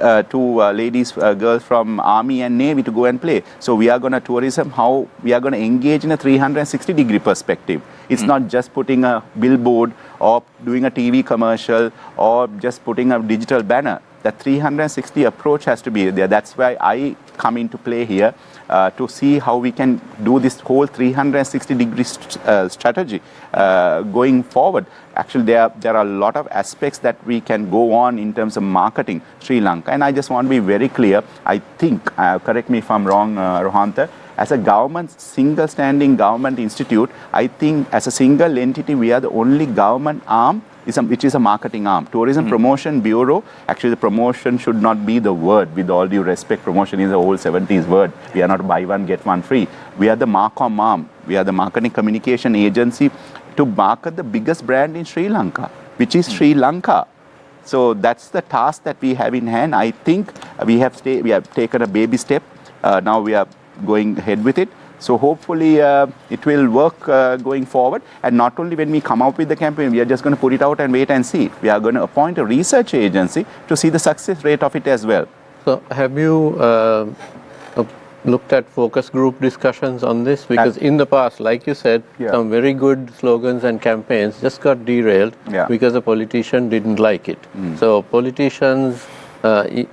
Speaker 2: girls from Army and Navy to go and play. So we are going to tourism, how we are going to engage in a 360-degree perspective. It's not just putting a billboard or doing a TV commercial or just putting a digital banner. That 360 approach has to be there. That's why I come into play here to see how we can do this whole 360-degree strategy going forward. Actually, there are a lot of aspects that we can go on in terms of marketing Sri Lanka. And I just want to be very clear. I think, correct me if I'm wrong, Rohantha, as a government, single standing government institute, I think as a single entity, we are the only government arm which is a marketing arm. Tourism Promotion Bureau, actually the promotion should not be the word, with all due respect. Promotion is a old 70s word. We are not buy one, get one free. We are the Marcom arm. We are the marketing communication agency to market the biggest brand in Sri Lanka, which is Sri Lanka. So that's the task that we have in hand. I think we have taken a baby step. Now we are going ahead with it. So hopefully it will work going forward. And not only when we come out with the campaign, we are just going to put it out and wait and see. We are going to appoint a research agency to see the success rate of it as well.
Speaker 6: So have you looked at focus group discussions on this? Because in the past, like you said, some very good slogans and campaigns just got derailed because a politician didn't like it. So politicians,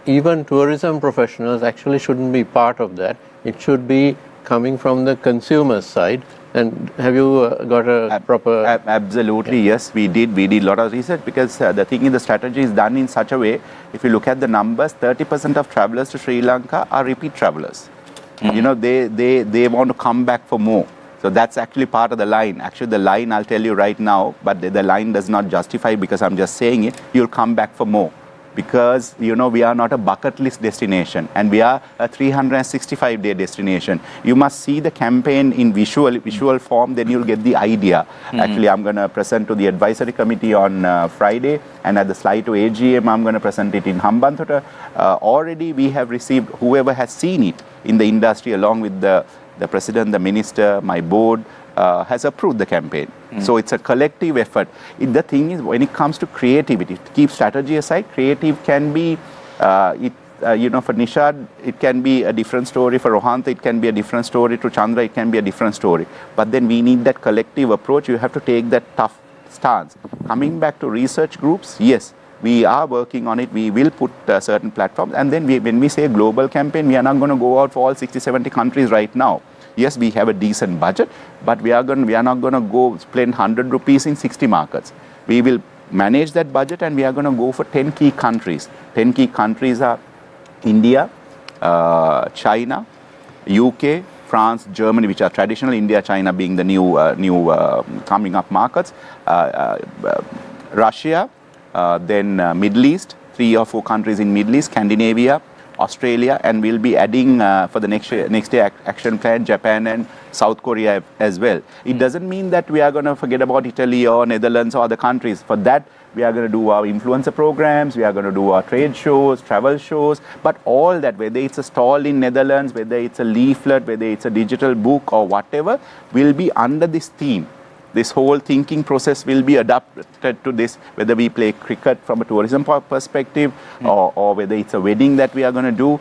Speaker 6: even tourism professionals actually shouldn't be part of that. It should be coming from the consumer side. And have you got a proper...
Speaker 2: Absolutely, yes. We did a lot of research because the thing is, the strategy is done in such a way, if you look at the numbers, 30% of travelers to Sri Lanka are repeat travelers. You know, they want to come back for more. So that's actually part of the line. Actually, the line, I'll tell you right now, but the line does not justify because I'm just saying it, you'll come back for more. Because, you know, we are not a bucket list destination and we are a 365-day destination. You must see the campaign in visual form, then you'll get the idea. Actually, I'm going to present to the advisory committee on Friday, and at the slide to AGM, I'm going to present it in Hambantota. Already we have received, whoever has seen it in the industry, along with the president, the minister, my board, has approved the campaign. So it's a collective effort. The thing is, when it comes to creativity, to keep strategy aside, creative can be, you know, for Nishad, it can be a different story. For Rohantha, it can be a different story. To Chandra, it can be a different story. But then we need that collective approach. You have to take that tough stance. Coming back to research groups, yes, we are working on it. We will put certain platforms. And then when we say global campaign, we are not going to go out for all 60, 70 countries right now. Yes, we have a decent budget, but we are not going to go spend 100 rupees in 60 markets. We will manage that budget and we are going to go for 10 key countries. 10 key countries are India, China, UK, France, Germany, which are traditional, India, China being the new coming up markets, Russia, then Middle East, 3 or 4 countries in Middle East, Scandinavia, Australia, and we'll be adding for the next year action plan, Japan and South Korea as well. It doesn't mean that we are going to forget about Italy or Netherlands or other countries. For that, we are going to do our influencer programs, we are going to do our trade shows, travel shows, but all that, whether it's a stall in Netherlands, whether it's a leaflet, whether it's a digital book or whatever, will be under this theme. This whole thinking process will be adapted to this, whether we play cricket from a tourism perspective or whether it's a wedding that we are going to do.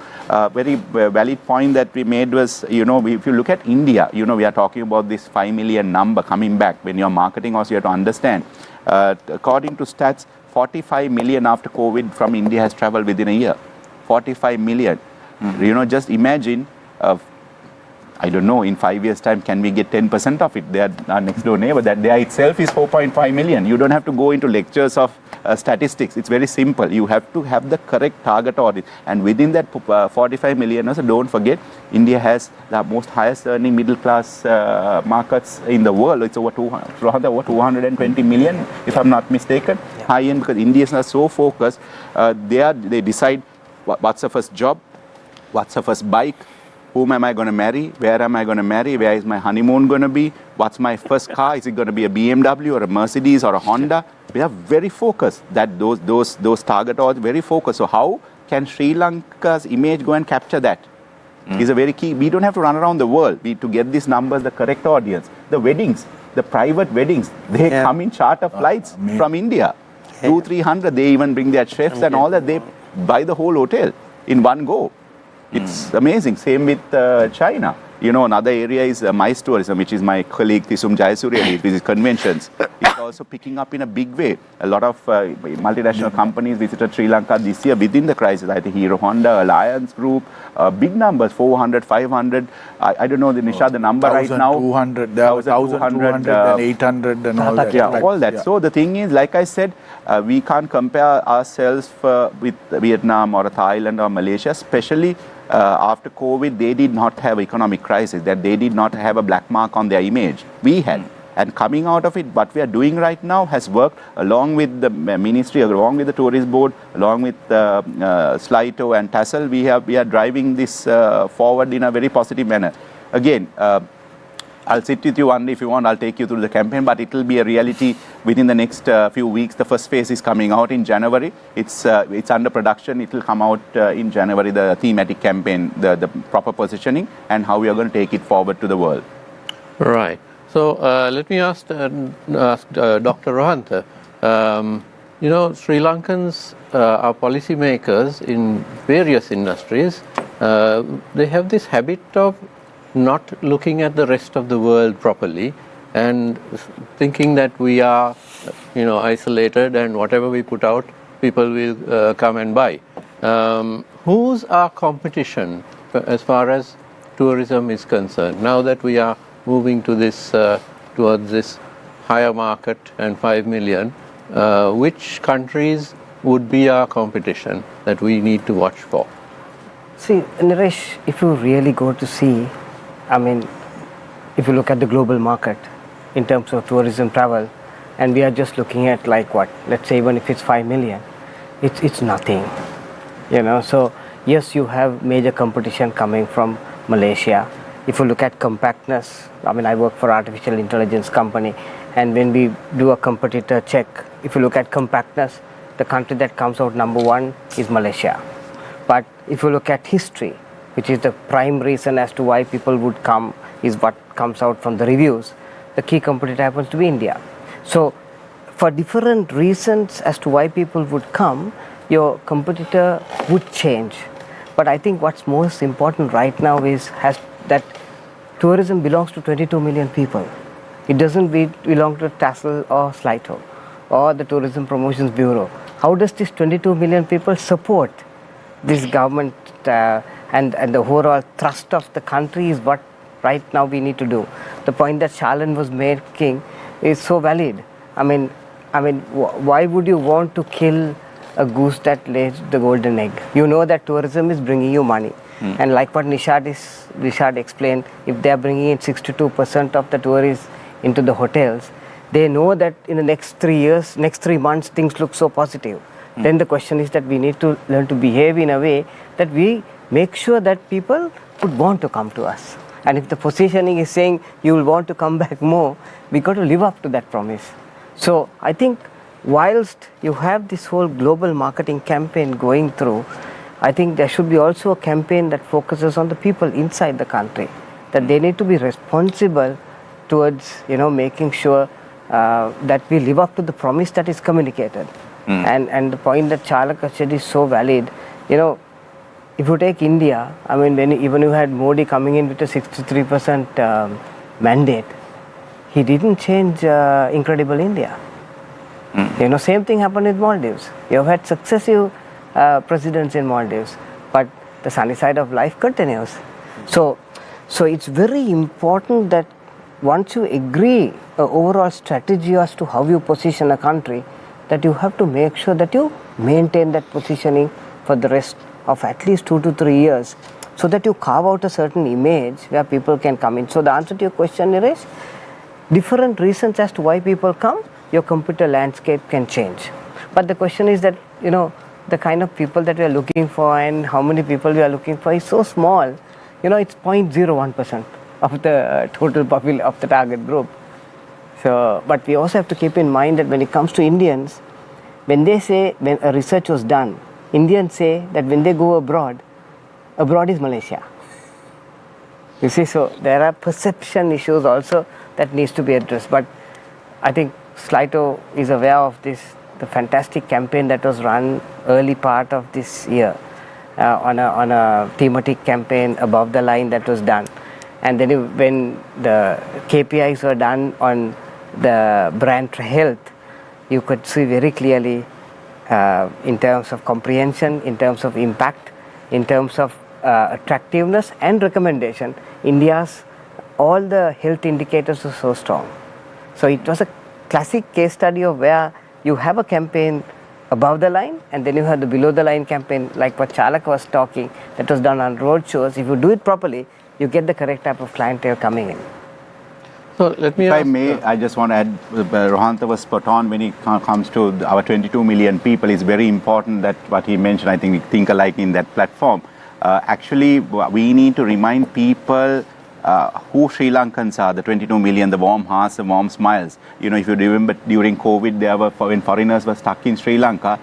Speaker 2: Very valid point that we made was, you know, if you look at India, you know, we are talking about this 5 million number coming back. When you're marketing also, you have to understand. According to stats, 45 million after COVID from India has traveled within a year. 45 million. You know, just imagine, I don't know, in 5 years' time, can we get 10% of it? They are our next door neighbor. That there itself is 4.5 million. You don't have to go into lectures of statistics. It's very simple. You have to have the correct target audience. And within that 45 million, also don't forget, India has the most highest earning middle class markets in the world. It's over 220 million, if I'm not mistaken. High end, because Indians are so focused. They decide what's the first job, what's the first bike, whom am I going to marry? Where am I going to marry? Where is my honeymoon going to be? What's my first car? Is it going to be a BMW or a Mercedes or a Honda? We are very focused. That those target audience very focused. So how can Sri Lanka's image go and capture that? Is a very key. We don't have to run around the world to get these numbers, the correct audience. The weddings, the private weddings, they come in charter flights from India. 200-300. They even bring their chefs and all that. They buy the whole hotel in one go. It's amazing. Same with China. You know, another area is MICE tourism, which is my colleague Tisum Jayasuriya, which is conventions. It's also picking up in a big way. A lot of multinational companies visited Sri Lanka this year within the crisis. I think Hero Honda, Alliance Group, big numbers, 400, 500. I don't know, Nisha, the number right now.
Speaker 5: 1,200, there are 1,200 and 800 and all that.
Speaker 2: Yeah, all that. So the thing is, like I said, we can't compare ourselves with Vietnam or Thailand or Malaysia, especially after COVID. They did not have economic crisis, that they did not have a black mark on their image. We had. And coming out of it, what we are doing right now has worked along with the ministry, along with the tourist board, along with Slito and Tassel. We are driving this forward in a very positive manner. Again, I'll sit with you one day if you want. I'll take you through the campaign, but it will be a reality within the next few weeks. The first phase is coming out in January. It's under production. It will come out in January. The thematic campaign, the proper positioning, and how we are going to take it forward to the world.
Speaker 6: Right. So let me ask Dr. Rohantha. Sri Lankans are policymakers in various industries. They have this habit of not looking at the rest of the world properly and thinking that we are, isolated and whatever we put out, people will come and buy. Who's our competition as far as tourism is concerned? Now that we are moving to this towards this higher market and 5 million, which countries would be our competition that we need to watch for?
Speaker 4: See, Naresh, if you really go to see, if you look at the global market in terms of tourism travel, and we are just looking at let's say even if it's 5 million, it's nothing, So yes, you have major competition coming from Malaysia. If you look at compactness, I work for artificial intelligence company, and when we do a competitor check, if you look at compactness, the country that comes out number one is Malaysia. But if you look at history, which is the prime reason as to why people would come, is what comes out from the reviews, the key competitor happens to be India. So for different reasons as to why people would come, your competitor would change. But I think what's most important right now is that tourism belongs to 22 million people. It doesn't belong to Tassel or Slito or the Tourism Promotions Bureau. How does this 22 million people support this government and the overall thrust of the country is what right now we need to do. The point that Shalan was making is so valid. Why would you want to kill a goose that lays the golden egg? You know that tourism is bringing you money. And like what Nishad explained, if they are bringing in 62% of the tourists into the hotels, they know that in the next 3 months, things look so positive. Then the question is that we need to learn to behave in a way that we make sure that people would want to come to us. And if the positioning is saying you will want to come back more, we got to live up to that promise. So I think whilst you have this whole global marketing campaign going through, I think there should be also a campaign that focuses on the people inside the country, that they need to be responsible towards making sure that we live up to the promise that is communicated. And the point that Chalaka said is so valid. If you take India, even you had Modi coming in with a 63% mandate, he didn't change Incredible India. Same thing happened with Maldives. You have had successive presidents in Maldives, but the sunny side of life continues. So it's very important that once you agree an overall strategy as to how you position a country, that you have to make sure that you maintain that positioning for the rest of at least 2 to 3 years, so that you carve out a certain image where people can come in. So the answer to your question, Naresh, different reasons as to why people come, your computer landscape can change. But the question is that, the kind of people that we are looking for and how many people we are looking for is so small. It's 0.01% of the total population of the target group. So, but we also have to keep in mind that when it comes to Indians, when a research was done, Indians say that when they go abroad is Malaysia. You see, so there are perception issues also that needs to be addressed. But I think Slito is aware of the fantastic campaign that was run early part of this year on a thematic campaign above the line that was done. And then when the KPIs were done on the brand health, you could see very clearly in terms of comprehension, in terms of impact, in terms of attractiveness and recommendation. India's all the health indicators are so strong. So it was a classic case study of where you have a campaign above the line and then you have the below the line campaign, like what Chalak was talking, that was done on road shows. If you do it properly, you get the correct type of clientele coming in.
Speaker 6: So let me
Speaker 2: If I
Speaker 6: ask,
Speaker 2: may, I just want to add, Rohantha was spot on when it comes to our 22 million people. It's very important that what he mentioned, I think we think alike in that platform. Actually, we need to remind people who Sri Lankans are, the 22 million, the warm hearts, the warm smiles. You know, if you remember during COVID, there were, when foreigners were stuck in Sri Lanka,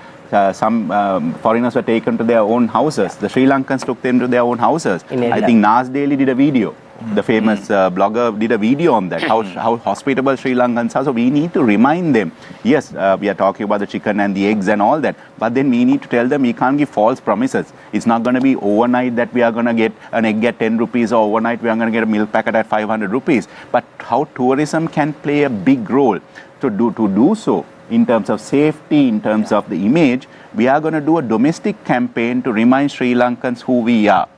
Speaker 2: some foreigners were taken to their own houses. The Sri Lankans took them to their own houses. I think Nas Daily did a video. The famous blogger did a video on that, how hospitable Sri Lankans are. So we need to remind them, yes, we are talking about the chicken and the eggs and all that, but then we need to tell them we can't give false promises. It's not going to be overnight that we are going to get an egg at 10 rupees or overnight we are going to get a milk packet at 500 rupees. But how tourism can play a big role to do so in terms of safety, in terms of the image, we are going to do a domestic campaign to remind Sri Lankans who we are.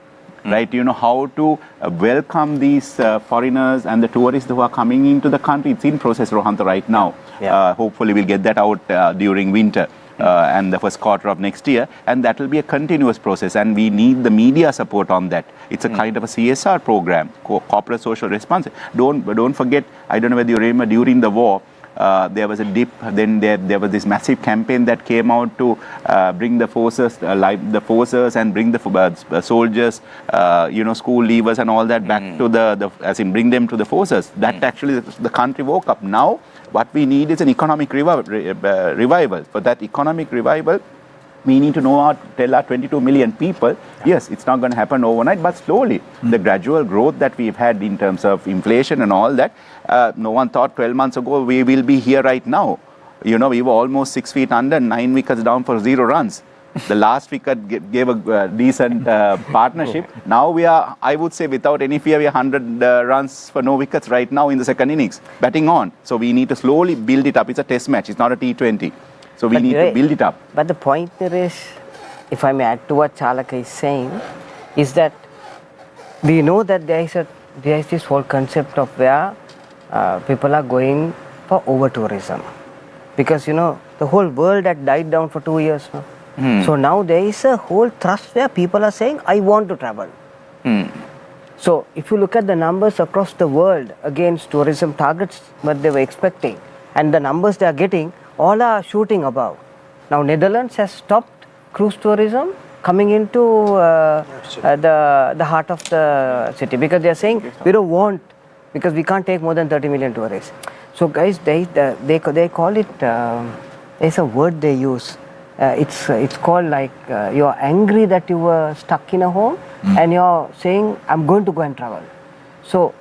Speaker 2: Right, you know, how to welcome these foreigners and the tourists who are coming into the country. It's in process, Rohantha, right now. Hopefully we'll get that out during winter and the first quarter of next year, and that will be a continuous process, and we need the media support on that. It's a kind of a CSR program, corporate social responsibility. Don't forget, I don't know whether you remember, during the war, there was a dip, then there was this massive campaign that came out to bring the forces, and bring the soldiers, school leavers and all that back to as in bring them to the forces. That actually the country woke up. Now what we need is an economic revival. For that economic revival, we need to tell our 22 million people, yes, it's not going to happen overnight, but slowly. The gradual growth that we've had in terms of inflation and all that, no one thought 12 months ago we will be here right now. You know, we were almost 6 feet under, 9 wickets down for 0 runs. The last wicket gave a decent partnership. Now we are, I would say, without any fear, we are 100 runs for no wickets right now in the second innings, batting on. So we need to slowly build it up. It's a test match, it's not a T20. So we need to build it up.
Speaker 4: But the point there is, if I may add to what Chalaka is saying, is that we know that there is this whole concept of where people are going for over-tourism. Because, you know, the whole world had died down for 2 years now. So now there is a whole thrust where people are saying, I want to travel. So if you look at the numbers across the world against tourism targets, what they were expecting, and the numbers they are getting, all are shooting above. Now Netherlands has stopped cruise tourism coming into the heart of the city, because they are saying we don't want, because we can't take more than 30 million tourists. So guys, they call it, there's a word they use, it's called like you're angry that you were stuck in a home and you're saying I'm going to go and travel. So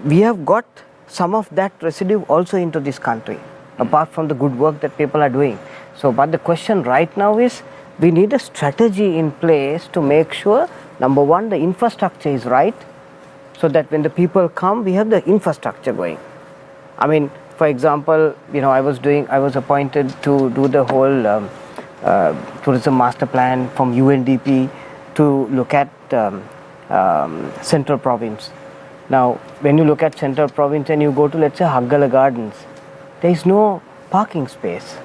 Speaker 4: we have got some of that residue also into this country, apart from the good work that people are doing. So, but the question right now is, we need a strategy in place to make sure, number one, the infrastructure is right, so that when the people come, we have the infrastructure going. I mean, for example, you know, I was appointed to do the whole tourism master plan from UNDP to look at Central Province. Now, when you look at Central Province and you go to, let's say, Haggala Gardens, there is no parking space.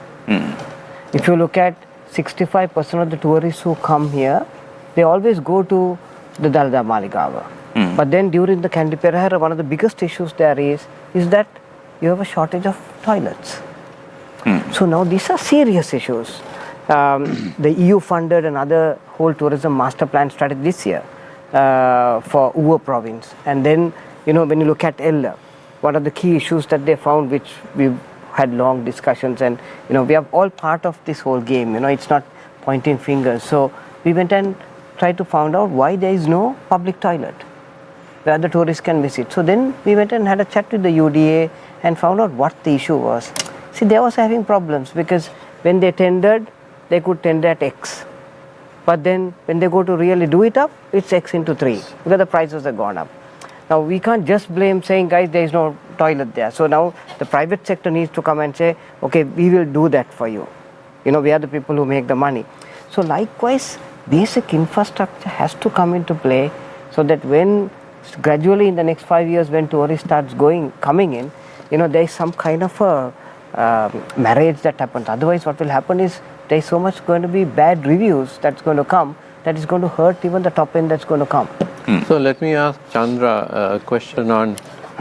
Speaker 4: If you look at 65% of the tourists who come here, they always go to the Dalda Maligawa. But then during the Kandi Perahera, one of the biggest issues there is that you have a shortage of toilets. So now these are serious issues. The EU funded another whole tourism master plan strategy this year for Uva province. And then, you know, when you look at Ella, one of the key issues that they found, which we've had long discussions, and, you know, we are all part of this whole game, you know, it's not pointing fingers. So we went and tried to find out why there is no public toilet where the tourists can visit. So then we went and had a chat with the UDA and found out what the issue was. See, they was having problems because when they tendered, they could tender at X. But then when they go to really do it up, it's X into 3 because the prices have gone up. Now we can't just blame saying, guys, there is no toilet there. So now the private sector needs to come and say, okay, we will do that for you. You know, we are the people who make the money. So likewise, basic infrastructure has to come into play so that when gradually in the next 5 years when tourists starts coming in, you know, there is some kind of a marriage that happens. Otherwise what will happen is there is so much going to be bad reviews that's going to come that is going to hurt even the top end that's going to come.
Speaker 6: So let me ask Chandra a question on,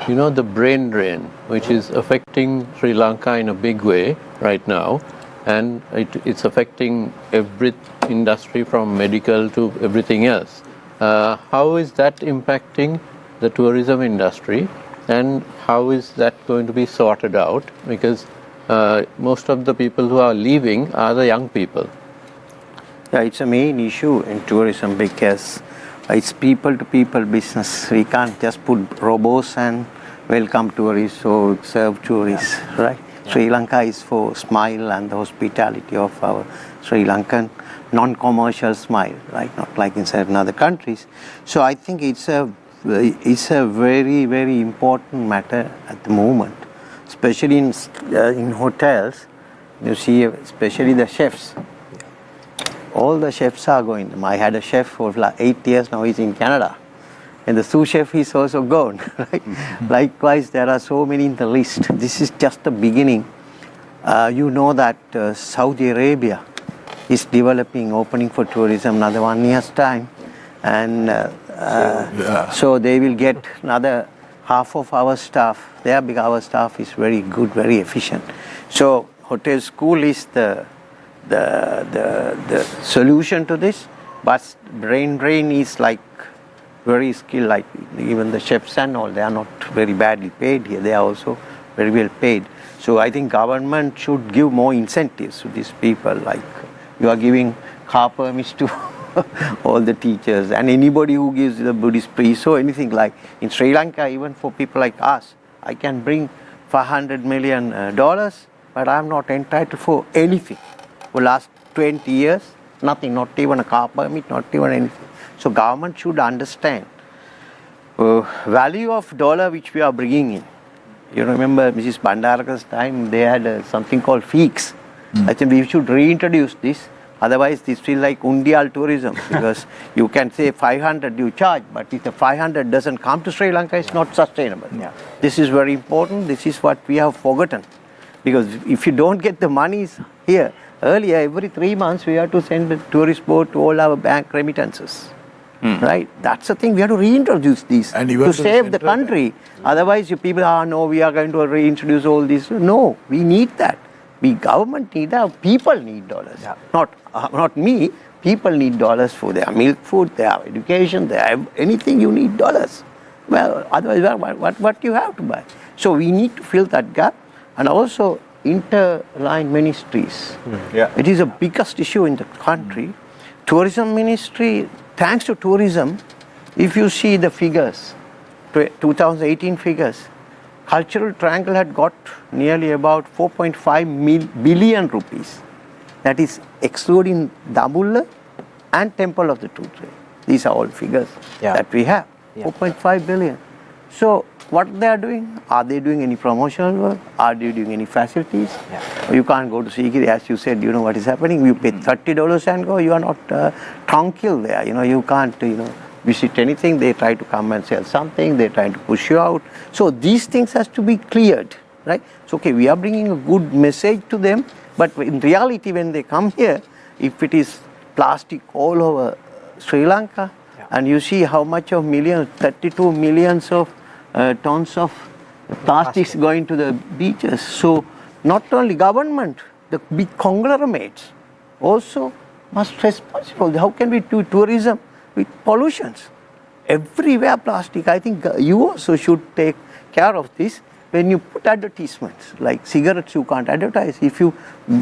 Speaker 6: you know, the brain drain, which is affecting Sri Lanka in a big way right now, and it's affecting every industry from medical to everything else. How is that impacting the tourism industry, and how is that going to be sorted out? Because most of the people who are leaving are the young people.
Speaker 3: Yeah, it's a main issue in tourism because it's people-to-people business. We can't just put robots and welcome tourists or serve tourists, right? Yeah. Sri Lanka is for smile and the hospitality of our Sri Lankan non-commercial smile, right? Not like in certain other countries. So I think it's a very, very important matter at the moment, especially in hotels. You see, especially the chefs. All the chefs are going. I had a chef for like 8 years, now he's in Canada. And the sous chef is also gone, right? Likewise, there are so many in the list. This is just the beginning. You know that Saudi Arabia is developing, opening for tourism another 1 year's time. And so they will get another half of our staff. Our staff is very good, very efficient. So hotel school is the solution to this, but brain drain is like very skilled, like even the chefs and all, they are not very badly paid here, they are also very well paid. So I think government should give more incentives to these people, like you are giving car permits to all the teachers and anybody who gives the Buddhist priest or anything. Like in Sri Lanka, even for people like us, I can bring $500 million, but I'm not entitled for anything. For last 20 years, nothing, not even a car permit, not even anything. So government should understand value of dollar which we are bringing in. You remember Mrs. Bandaraka's time, they had something called fees. I think we should reintroduce this. Otherwise, this feels like undial tourism because you can say 500 you charge, but if the 500 doesn't come to Sri Lanka, it's not sustainable. Yeah. This is very important. This is what we have forgotten. Because if you don't get the monies here, earlier, every 3 months, we have to send a tourist boat to all our bank remittances. Right? That's the thing. We have to reintroduce these to save the country. Otherwise, you people, no, we are going to reintroduce all this. No, we need that. Government need that. People need dollars. Yeah. Not me. People need dollars for their milk food, their education, anything you need dollars. Well, otherwise, what you have to buy? So we need to fill that gap. And also, interline ministries. Yeah. It is the biggest issue in the country. Tourism ministry, thanks to tourism, if you see the figures, 2018 figures, Cultural Triangle had got nearly about 4.5 billion rupees. That is excluding Dambulla and Temple of the Truth. These are all figures that we have. 4.5 billion. So what they are doing? Are they doing any promotional work? Are they doing any facilities? Yeah. You can't go to Sikiri, as you said, you know what is happening. You pay $30 and go, you are not tranquil there. You know, you can't, visit anything. They try to come and sell something. They try to push you out. So these things has to be cleared, right? So, okay, we are bringing a good message to them, but in reality, when they come here, if it is plastic all over Sri Lanka, and you see how much of 32 millions of tons of plastics going to the beaches. So not only government, the big conglomerates also must be responsible. How can we do tourism with pollutions? Everywhere plastic. I think you also should take care of this. When you put advertisements, like cigarettes you can't advertise. If you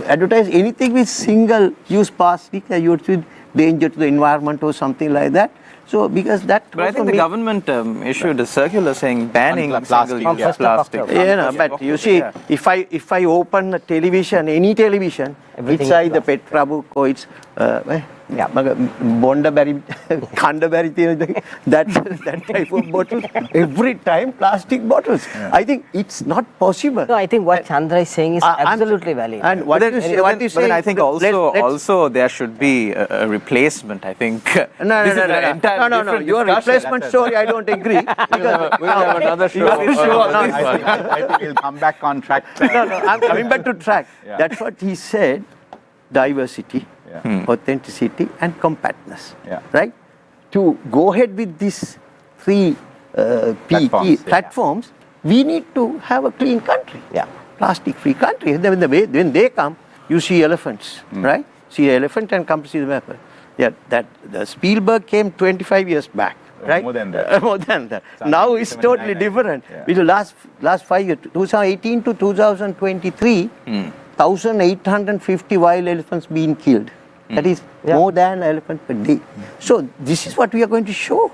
Speaker 3: advertise anything with single-use plastic, you would danger to the environment or something like that. So, because that.
Speaker 1: But I think the government issued a circular saying banning single-use plastic.
Speaker 3: Yeah, but you see, if I open a television, any television, inside the Petra book or it's Yeah, Bonda berry, Kanda berry, that type of bottles. Every time plastic bottles. I think it's not possible.
Speaker 4: No, I think what Chandra is saying is absolutely valid.
Speaker 3: And what you say,
Speaker 1: but then I think also there should be a replacement. I think.
Speaker 3: No. Your replacement story, I don't agree.
Speaker 6: We'll have another show.
Speaker 2: I think we'll come back on track.
Speaker 3: No, I'm coming back to track. Yeah. That's what he said. Diversity, authenticity, and compactness. Yeah. Right? To go ahead with these three platforms, we need to have a clean country. Yeah. Plastic-free country. When they come, you see elephants, right? See an elephant and come to see the map. Yeah, that the Spielberg came 25 years back. Right?
Speaker 2: More than that.
Speaker 3: More than that. Now it's totally different. Yeah. With the last 5 years, 2018 to 2023, 1,850 wild elephants being killed. That is more than an elephant per day. So this is what we are going to show.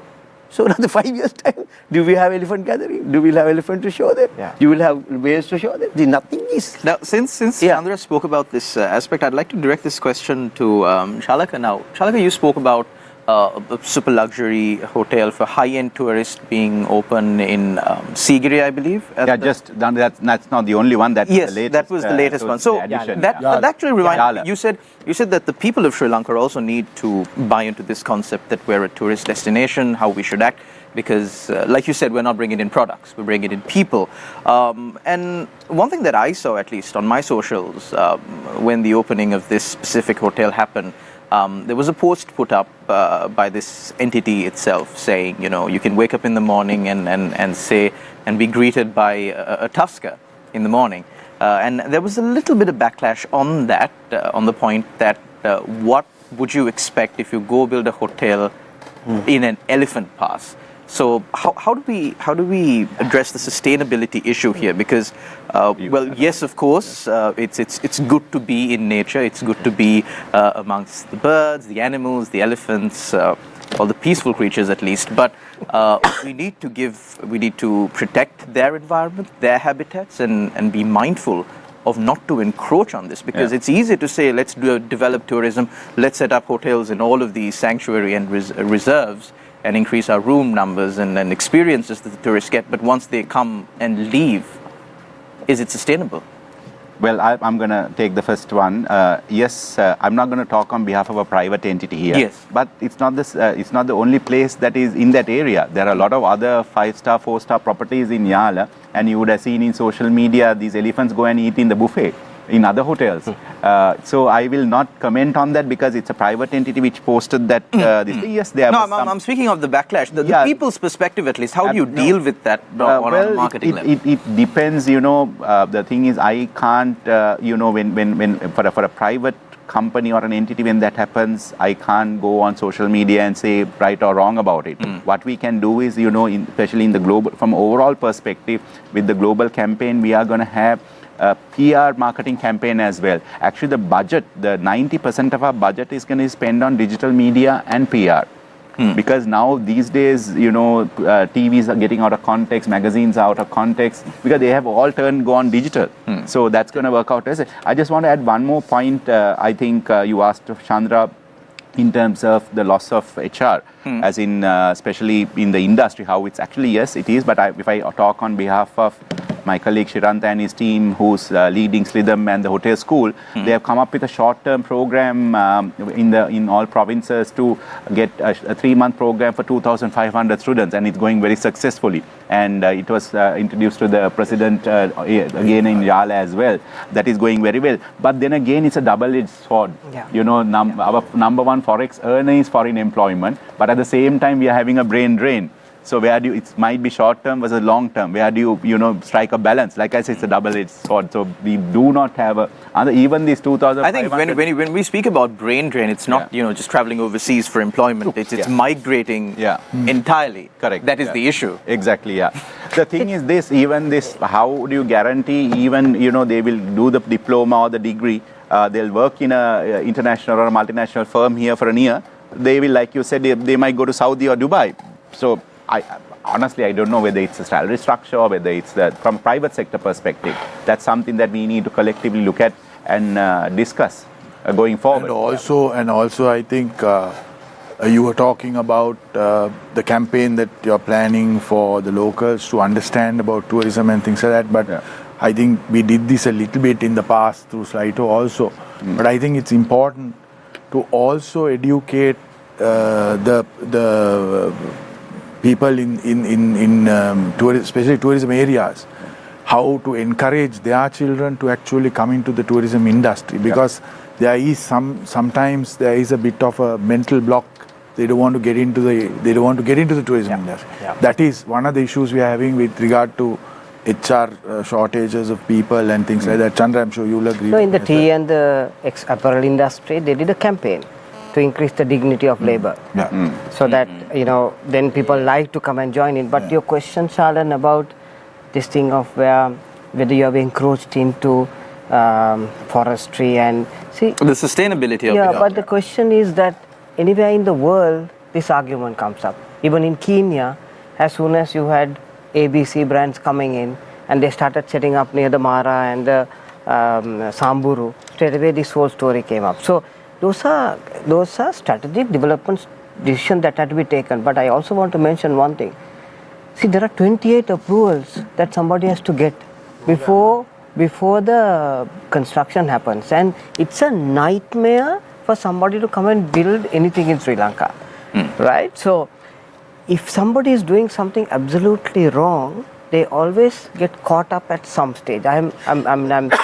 Speaker 3: So another 5 years' time, do we have elephant gathering? Do we have elephant to show them? Yeah. You will have ways to show them. Nothing is.
Speaker 1: Now, since Chandra spoke about this aspect, I'd like to direct this question to Shalaka now. Shalaka, you spoke about a super luxury hotel for high-end tourists being open in Sigiri, I believe.
Speaker 2: Yeah, that's not the only one. That's
Speaker 1: yes,
Speaker 2: the latest,
Speaker 1: that was the latest one. So that actually reminded me. You said that the people of Sri Lanka also need to buy into this concept that we're a tourist destination, how we should act, because like you said, we're not bringing in products, we're bringing in people. And one thing that I saw, at least on my socials, when the opening of this specific hotel happened, there was a post put up by this entity itself saying, you can wake up in the morning and say and be greeted by a tusker in the morning. And there was a little bit of backlash on that, on the point that what would you expect if you go build a hotel in an elephant pass? So how do we address the sustainability issue here? Because yes, of course, it's good to be in nature. It's good to be amongst the birds, the animals, the elephants, all the peaceful creatures at least. But we need to protect their environment, their habitats, and be mindful of not to encroach on this, because it's easy to say let's develop tourism, let's set up hotels in all of these sanctuary and reserves, and increase our room numbers and experiences that the tourists get. But once they come and leave, is it sustainable?
Speaker 2: Well, I'm going to take the first one. Yes, I'm not going to talk on behalf of a private entity here.
Speaker 1: Yes.
Speaker 2: But it's not the only place that is in that area. There are a lot of other 5-star, 4-star properties in Yala, and you would have seen in social media these elephants go and eat in the buffet in other hotels. So I will not comment on that because it's a private entity which posted that. Yes, there.
Speaker 1: No, I'm speaking of the backlash. The people's perspective, at least. How do you deal with that on a marketing level?
Speaker 2: It depends. The thing is, I can't. When for a private company or an entity, when that happens, I can't go on social media and say right or wrong about it. What we can do is, especially in the global, from overall perspective, with the global campaign, we are going to have a PR marketing campaign as well. Actually, the 90% of our budget is going to spend on digital media and PR. Because now these days, TVs are getting out of context, magazines are out of context, because they have all gone digital. So that's going to work out. I just want to add one more point. I think you asked Chandra in terms of the loss of HR, as in especially in the industry, how it's actually, yes, it is. But if I talk on behalf of my colleague Shiranta and his team, who's leading Slidham and the hotel school, they have come up with a short-term program in all provinces to get a 3-month program for 2,500 students, and it's going very successfully. And it was introduced to the president again in Yala as well. That is going very well. But then again, it's a double-edged sword. Yeah. Our number one forex earner is foreign employment, but at the same time, we are having a brain drain. So where do you, it might be short term versus long term. Where do you strike a balance? Like I said, it's a double-edged sword. So we do not have even these 2,000.
Speaker 1: I think when we speak about brain drain, it's not just traveling overseas for employment. It's migrating entirely.
Speaker 2: Correct.
Speaker 1: That is the issue.
Speaker 2: Exactly. Yeah. The thing is this. How do you guarantee even they will do the diploma or the degree? They'll work in a international or a multinational firm here for a year. They will, like you said, they might go to Saudi or Dubai. So honestly, I don't know whether it's a salary structure or whether it's from a private sector perspective. That's something that we need to collectively look at and discuss. going forward.
Speaker 5: And also, I think you were talking about the campaign that you're planning for the locals to understand about tourism and things like that. But I think we did this a little bit in the past through Slido also. But I think it's important to also educate the people in especially tourism areas, how to encourage their children to actually come into the tourism industry, because there is sometimes there is a bit of a mental block. They don't want to get into the tourism industry. That is one of the issues we are having with regard to HR shortages of people and things like that. Chandra, I'm sure you'll agree.
Speaker 4: No, in the tea and the apparel industry, they did a campaign to increase the dignity of labor. So that, then people like to come and join in. But your question, Shalan, about this thing of whether you have encroached into forestry and see
Speaker 1: the sustainability of it.
Speaker 4: Yeah, but the question is that anywhere in the world, this argument comes up. Even in Kenya, as soon as you had ABC brands coming in and they started setting up near the Mara and the Samburu, straight away this whole story came up. So those are strategic development decisions that had to be taken. But I also want to mention one thing. See, there are 28 approvals that somebody has to get before the construction happens, and it's a nightmare for somebody to come and build anything in Sri Lanka, right? So if somebody is doing something absolutely wrong, they always get caught up at some stage. I'm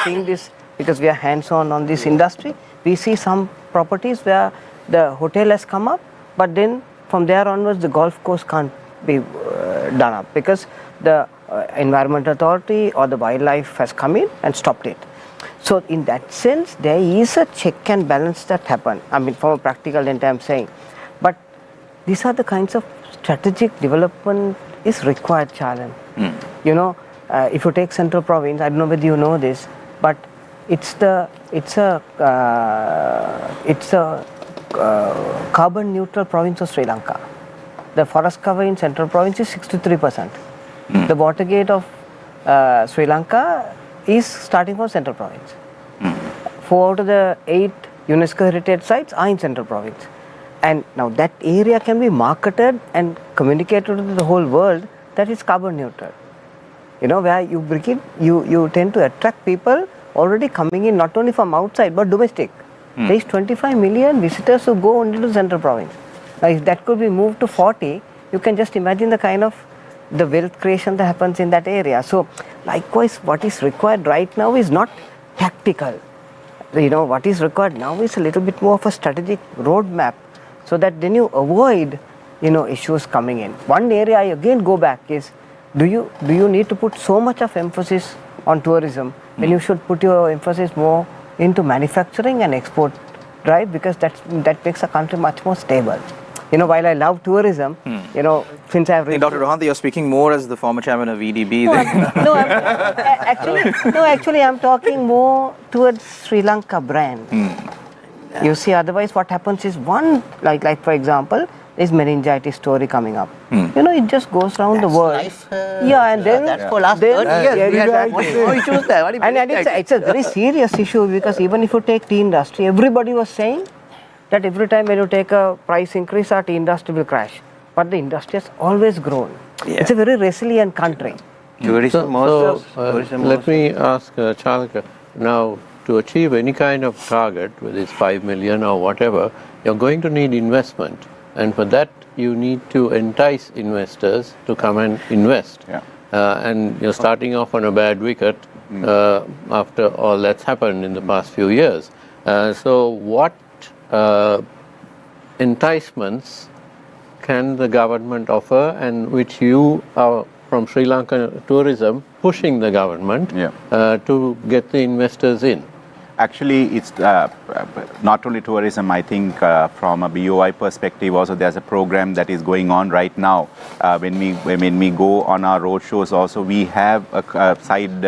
Speaker 4: seeing this because we are hands-on on this industry. We see some properties where the hotel has come up, but then from there onwards the golf course can't be done up because the environmental authority or the wildlife has come in and stopped it. So in that sense, there is a check and balance that happen. I mean, from a practical end, I'm saying. But these are the kinds of strategic development is required, Chalan. If you take Central Province, I don't know whether you know this, but it's a carbon neutral province of Sri Lanka. The forest cover in Central Province is 63%. The water gate of Sri Lanka is starting from Central Province. 4 out of the 8 UNESCO heritage sites are in Central Province. And now that area can be marketed and communicated to the whole world that it's carbon neutral. Where you tend to attract people already coming in not only from outside but domestic. There is 25 million visitors who go only to Central Province. Now if that could be moved to 40, you can just imagine the kind of the wealth creation that happens in that area. So likewise, what is required right now is not tactical. What is required now is a little bit more of a strategic roadmap, so that then you avoid issues coming in. One area I again go back is, do you need to put so much of emphasis on tourism when you should put your emphasis more into manufacturing and export, right? Because that makes a country much more stable. While I love tourism, since I've read...
Speaker 1: Dr. Rohantha, you're speaking more as the former chairman of EDB.
Speaker 4: Actually, I'm talking more towards Sri Lanka brand. You see, otherwise what happens is like for example, there's meningitis story coming up. It just goes around the world. And then
Speaker 3: that's for last 30 years. We had more issues there.
Speaker 4: And it's a very serious issue, because even if you take tea industry, everybody was saying that every time when you take a price increase, our tea industry will crash. But the industry has always grown. It's a very resilient country.
Speaker 6: Let me ask Chalaka, now to achieve any kind of target, whether it's 5 million or whatever, you're going to need investment. And for that, you need to entice investors to come and invest. And you're starting off on a bad wicket after all that's happened in the past few years. So what enticements can the government offer, and which you are from Sri Lankan tourism pushing the government to get the investors in?
Speaker 2: Actually, it's not only tourism. I think from a BOI perspective also, there's a program that is going on right now. When we go on our road shows also, we have a side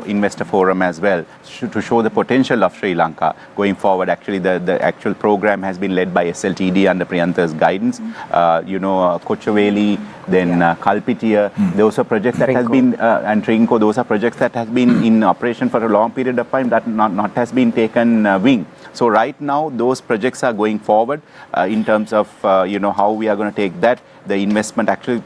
Speaker 2: investor forum as well to show the potential of Sri Lanka going forward. Actually, the actual program has been led by SLTD under Priyanta's guidance. Kochuveli, then Kalpitiya, those are projects that has been, and Trinco, those are projects that has been in operation for a long period of time, that not what has been taken wing. So right now, those projects are going forward in terms of how we are going to take that. The investment actually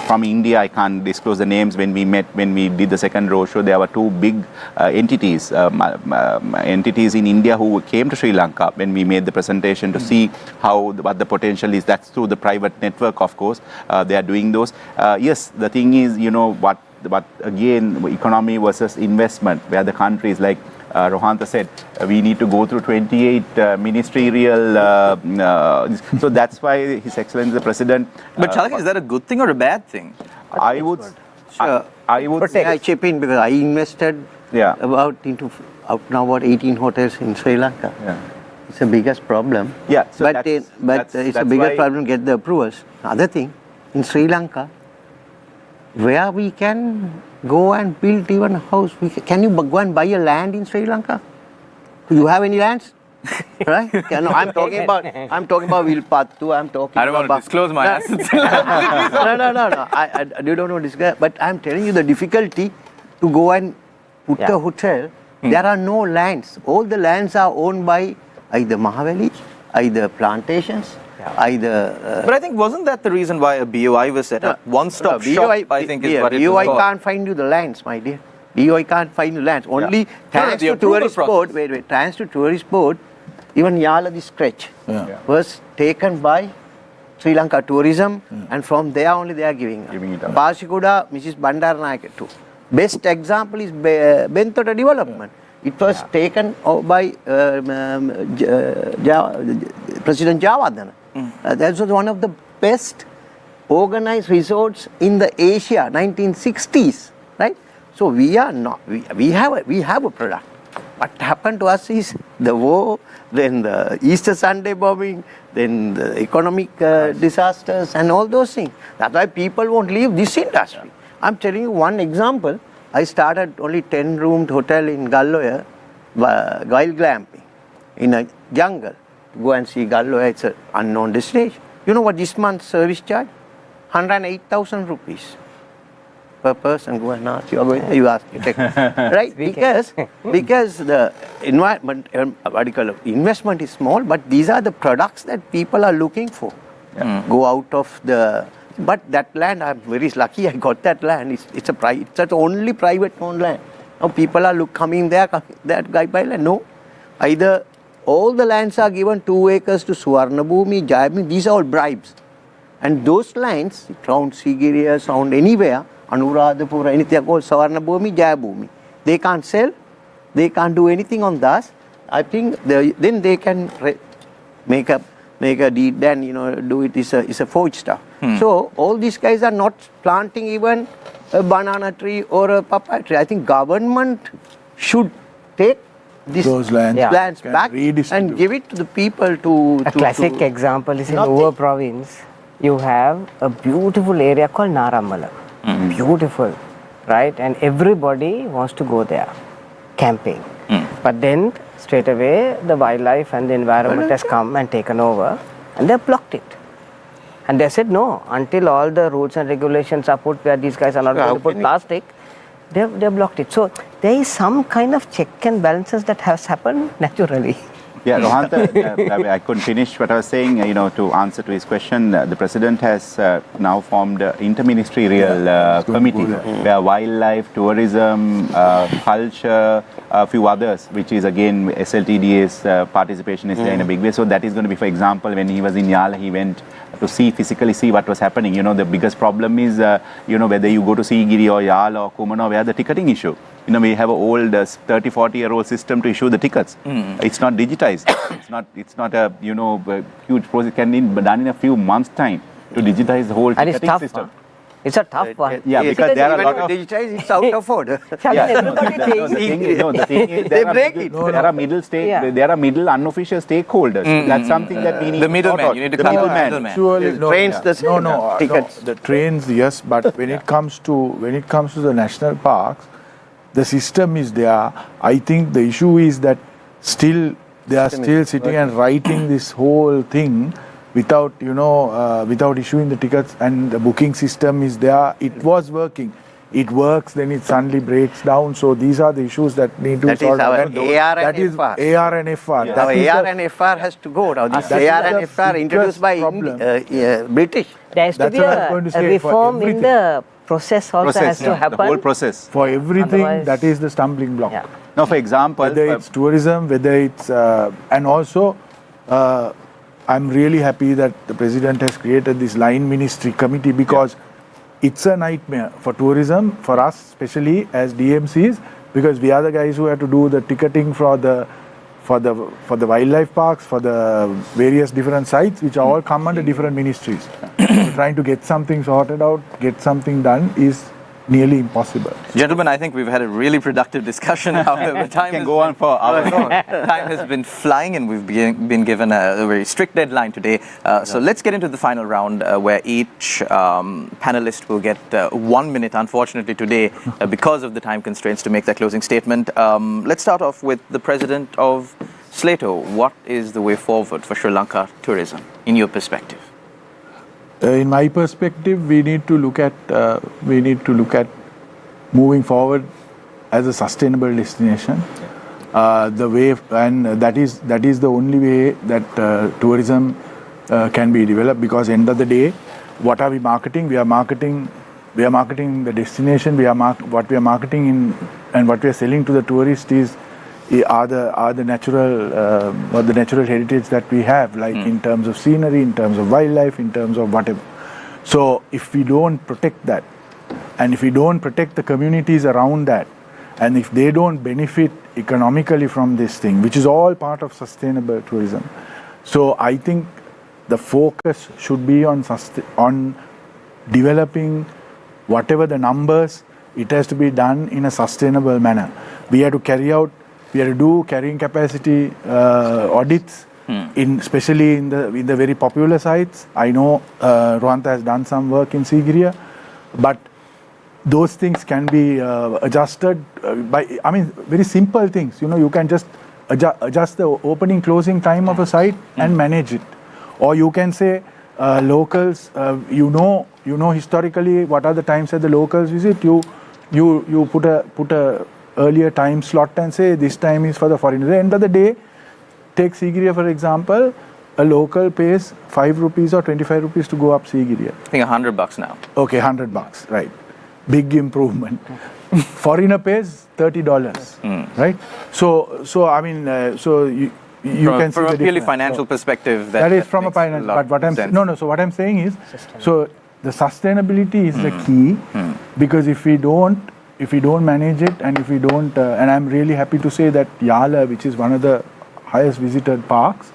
Speaker 2: from India, I can't disclose the names. When we did the second roadshow, there were two big entities in India who came to Sri Lanka when we made the presentation to see what the potential is. That's through the private network, of course. They are doing those. Yes, the thing is, but again, economy versus investment, where the countries like Rohantha said, we need to go through 28 ministerial. So that's why His Excellency the President.
Speaker 1: But Chalaka, is that a good thing or a bad thing?
Speaker 2: I would
Speaker 3: say I chip in because I invested about 18 hotels in Sri Lanka.
Speaker 2: Yeah.
Speaker 3: It's the biggest problem.
Speaker 2: Yeah, so
Speaker 3: but it's the biggest problem to get the approvals. Other thing, in Sri Lanka, where we can go and build even a house. Can you go and buy a land in Sri Lanka? Do you have any lands? Right? I'm talking about Vilpattu. I
Speaker 1: don't want to disclose my assets.
Speaker 3: No. I don't know this guy, but I'm telling you the difficulty to go and put a hotel. There are no lands. All the lands are owned by either Mahaveli, either plantations, either.
Speaker 1: But I think wasn't that the reason why a BOI was set up? One-stop shop, I think, is what it was
Speaker 3: BOI
Speaker 1: called.
Speaker 3: can't find you the lands, my dear. BOI can't find you lands. Only thanks to tourist board. Thanks to tourist board, even Yala the stretch was taken by Sri Lanka Tourism, and from there only they are giving it up. Pasikuda, Mrs. Bandaranaike too. Best example is Bentota development. It was taken by President Javadana. That was one of the best organized resorts in the Asia, 1960s, right? So we are not. We have a product. What happened to us is the war, then the Easter Sunday bombing, then the economic disasters and all those things. That's why people won't leave this industry. I'm telling you one example. I started only 10-roomed hotel in Galloya, wild glamping, in a jungle. Go and see Galloya, it's an unknown destination. You know what this month's service charge? 108,000 rupees per person. Go and ask. You are going there, you ask. You take, right? Because the environment, investment is small, but these are the products that people are looking for. Go out of the. But that land, I'm very lucky I got that land. It's the only private owned land. Now people are coming there, that guy by land. No. Either all the lands are given 2 acres to Suvarnabhumi, Jayabhumi, these are all bribes. And those lands, around Sigiriya, around anywhere, Anuradhapura, anything, are called Suvarnabhumi, Jayabhumi. They can't sell, they can't do anything on that. I think then they can make a deed, then do it is a forged stuff. So all these guys are not planting even a banana tree or a papaya tree. I think government should take
Speaker 5: those lands
Speaker 3: back and give it to the people to.
Speaker 4: A classic example is in Uva province. You have a beautiful area called Naramala. Beautiful, right? And everybody wants to go there, camping. But then straight away the wildlife and the environment has come and taken over, and they blocked it. And they said no, until all the rules and regulations are put where these guys are not going to put plastic, they blocked it. So there is some kind of check and balances that has happened naturally.
Speaker 2: Yeah, Rohantha, I couldn't finish what I was saying, to answer to his question. The President has now formed an interministerial committee where wildlife, tourism, culture, a few others, which is again SLTDA's participation is there in a big way. So that is going to be, for example, when he was in Yala, he went to physically see what was happening. The biggest problem is, whether you go to Sigiri or Yala or Kumano, where the ticketing issue. We have an old 30, 40-year-old system to issue the tickets. It's not digitized. It's not a huge process. It can be done in a few months' time to digitize the whole ticketing system.
Speaker 4: Huh? It's a tough one.
Speaker 2: Yeah, because there are a lot of
Speaker 3: digitized, it's out of order.
Speaker 2: the thing is, there are middle there are middle unofficial stakeholders. That's something that we need.
Speaker 1: The middleman. You need to cut the middleman.
Speaker 5: Actually,
Speaker 3: Trains, tickets.
Speaker 5: The trains, yes, but when it comes to the national parks, the system is there. I think the issue is that they are still sitting and writing this whole thing without issuing the tickets, and the booking system is there. It was working. it works, then it suddenly breaks down. So these are the issues that need to be
Speaker 3: That is
Speaker 5: solved.
Speaker 3: our
Speaker 5: And
Speaker 3: AR and
Speaker 5: that is
Speaker 3: FR.
Speaker 5: AR and FR.
Speaker 3: Now
Speaker 5: That is
Speaker 3: AR
Speaker 5: the-
Speaker 3: and FR has to go. Now this
Speaker 5: that is
Speaker 3: AR
Speaker 5: the
Speaker 3: and FR introduced by
Speaker 5: problem.
Speaker 3: British.
Speaker 4: There has to
Speaker 5: That's
Speaker 4: be
Speaker 5: what I was going to
Speaker 4: a
Speaker 5: say, for
Speaker 4: reform in
Speaker 5: everything.
Speaker 4: the process also has to
Speaker 2: The
Speaker 4: happen.
Speaker 2: whole process.
Speaker 5: For everything,
Speaker 4: Otherwise-
Speaker 5: that is the stumbling block.
Speaker 4: Yeah.
Speaker 2: Now, for example,
Speaker 5: Whether it's tourism, whether it's, and also, I'm really happy that the president has created this line ministry committee because it's a nightmare for tourism, for us, especially as DMCs, because we are the guys who have to do the ticketing for the wildlife parks, for the various different sites, which all come under different ministries. So trying to get something sorted out, get something done is nearly impossible.
Speaker 1: Gentlemen, I think we've had a really productive discussion. However, time
Speaker 2: can
Speaker 1: has
Speaker 2: go on for hours.
Speaker 1: time has been flying, and we've been given a very strict deadline today. So let's get into the final round, where each panelist will get 1 minute, unfortunately today, because of the time constraints, to make their closing statement. Let's start off with the president of Slato. What is the way forward for Sri Lanka tourism, in your perspective?
Speaker 5: In my perspective, we need to look at moving forward as a sustainable destination. The way, and that is the only way that tourism can be developed. Because end of the day, what are we marketing? We are marketing the destination. What we are marketing in, and what we are selling to the tourist are the natural heritage that we have, like in terms of scenery, in terms of wildlife, in terms of whatever. So if we don't protect that, and if we don't protect the communities around that, and if they don't benefit economically from this thing, which is all part of sustainable tourism, so I think the focus should be on developing whatever the numbers. It has to be done in a sustainable manner. We have to do carrying capacity audits, especially in the very popular sites. I know Rwanda has done some work in Sigiriya, but those things can be adjusted by, very simple things. You can just adjust the opening closing time of a site and manage it. Or you can say locals, historically what are the times that the locals visit. You put a earlier time slot and say this time is for the foreigners. At the end of the day, take Sigiriya for example, a local pays 5 rupees or 25 rupees to go up Sigiriya.
Speaker 1: I think $100 now.
Speaker 5: Okay, $100, right. Big improvement. Foreigner pays $30, right? So you can see
Speaker 1: from
Speaker 5: the
Speaker 1: a purely
Speaker 5: difference.
Speaker 1: financial perspective.
Speaker 5: That is from a
Speaker 1: makes lot
Speaker 5: finance. But what
Speaker 1: of
Speaker 5: I'm
Speaker 1: sense.
Speaker 5: So what I'm saying is, so the sustainability is the key, because if we don't manage it, and if we don't, and I'm really happy to say that Yala, which is one of the highest visited parks,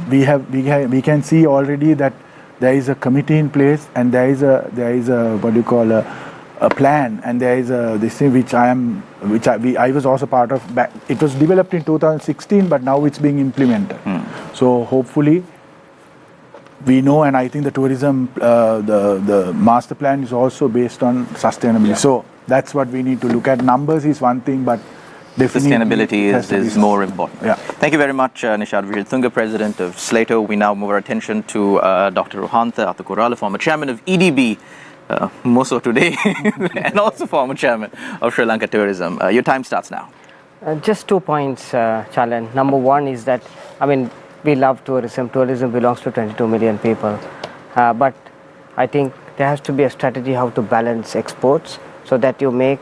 Speaker 5: we can see already that there is a committee in place, and there is a what do you call a plan, and there is this thing which I was also part of. It was developed in 2016, but now it's being implemented. So hopefully we know, and I think the tourism, the master plan is also based on sustainability.
Speaker 1: Yeah.
Speaker 5: So that's what we need to look at. Numbers is one thing, but definitely
Speaker 1: Sustainability
Speaker 5: it has to be
Speaker 1: is more important.
Speaker 5: Yeah.
Speaker 1: Thank you very much, Nishad Vijaytunga, President of Slato. We now move our attention to Dr. Rohantha Athakurala, former Chairman of EDB, more so today, and also former Chairman of Sri Lanka Tourism. Your time starts now.
Speaker 4: Just 2 points, Chalan. Number one is that, we love tourism. Tourism belongs to 22 million people. But I think there has to be a strategy how to balance exports so that you make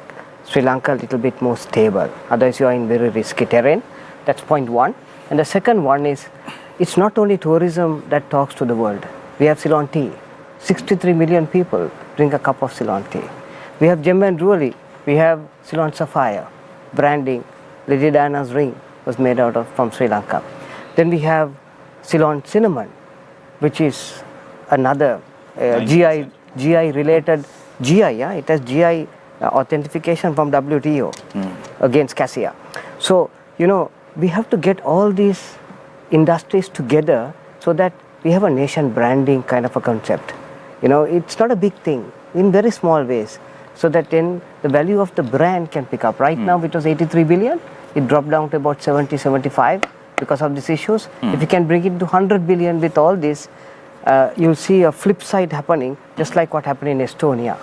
Speaker 4: Sri Lanka a little bit more stable. Otherwise, you are in very risky terrain. That's point one. And the second one is, it's not only tourism that talks to the world. We have Ceylon tea. 63 million people drink a cup of Ceylon tea. We have Gem and Jewelry. We have Ceylon Sapphire. Branding. Lady Diana's ring was made from Sri Lanka. Then we have Ceylon cinnamon, which is another GI related it has GI authentication from WTO against cassia. So we have to get all these industries together so that we have a nation branding kind of a concept. It's not a big thing, in very small ways, so that then the value of the brand can pick up. Right now it was 83 billion, it dropped down to about 70, 75 because of these issues. If you can bring it to 100 billion with all this, you'll see a flip side happening, just like what happened in Estonia.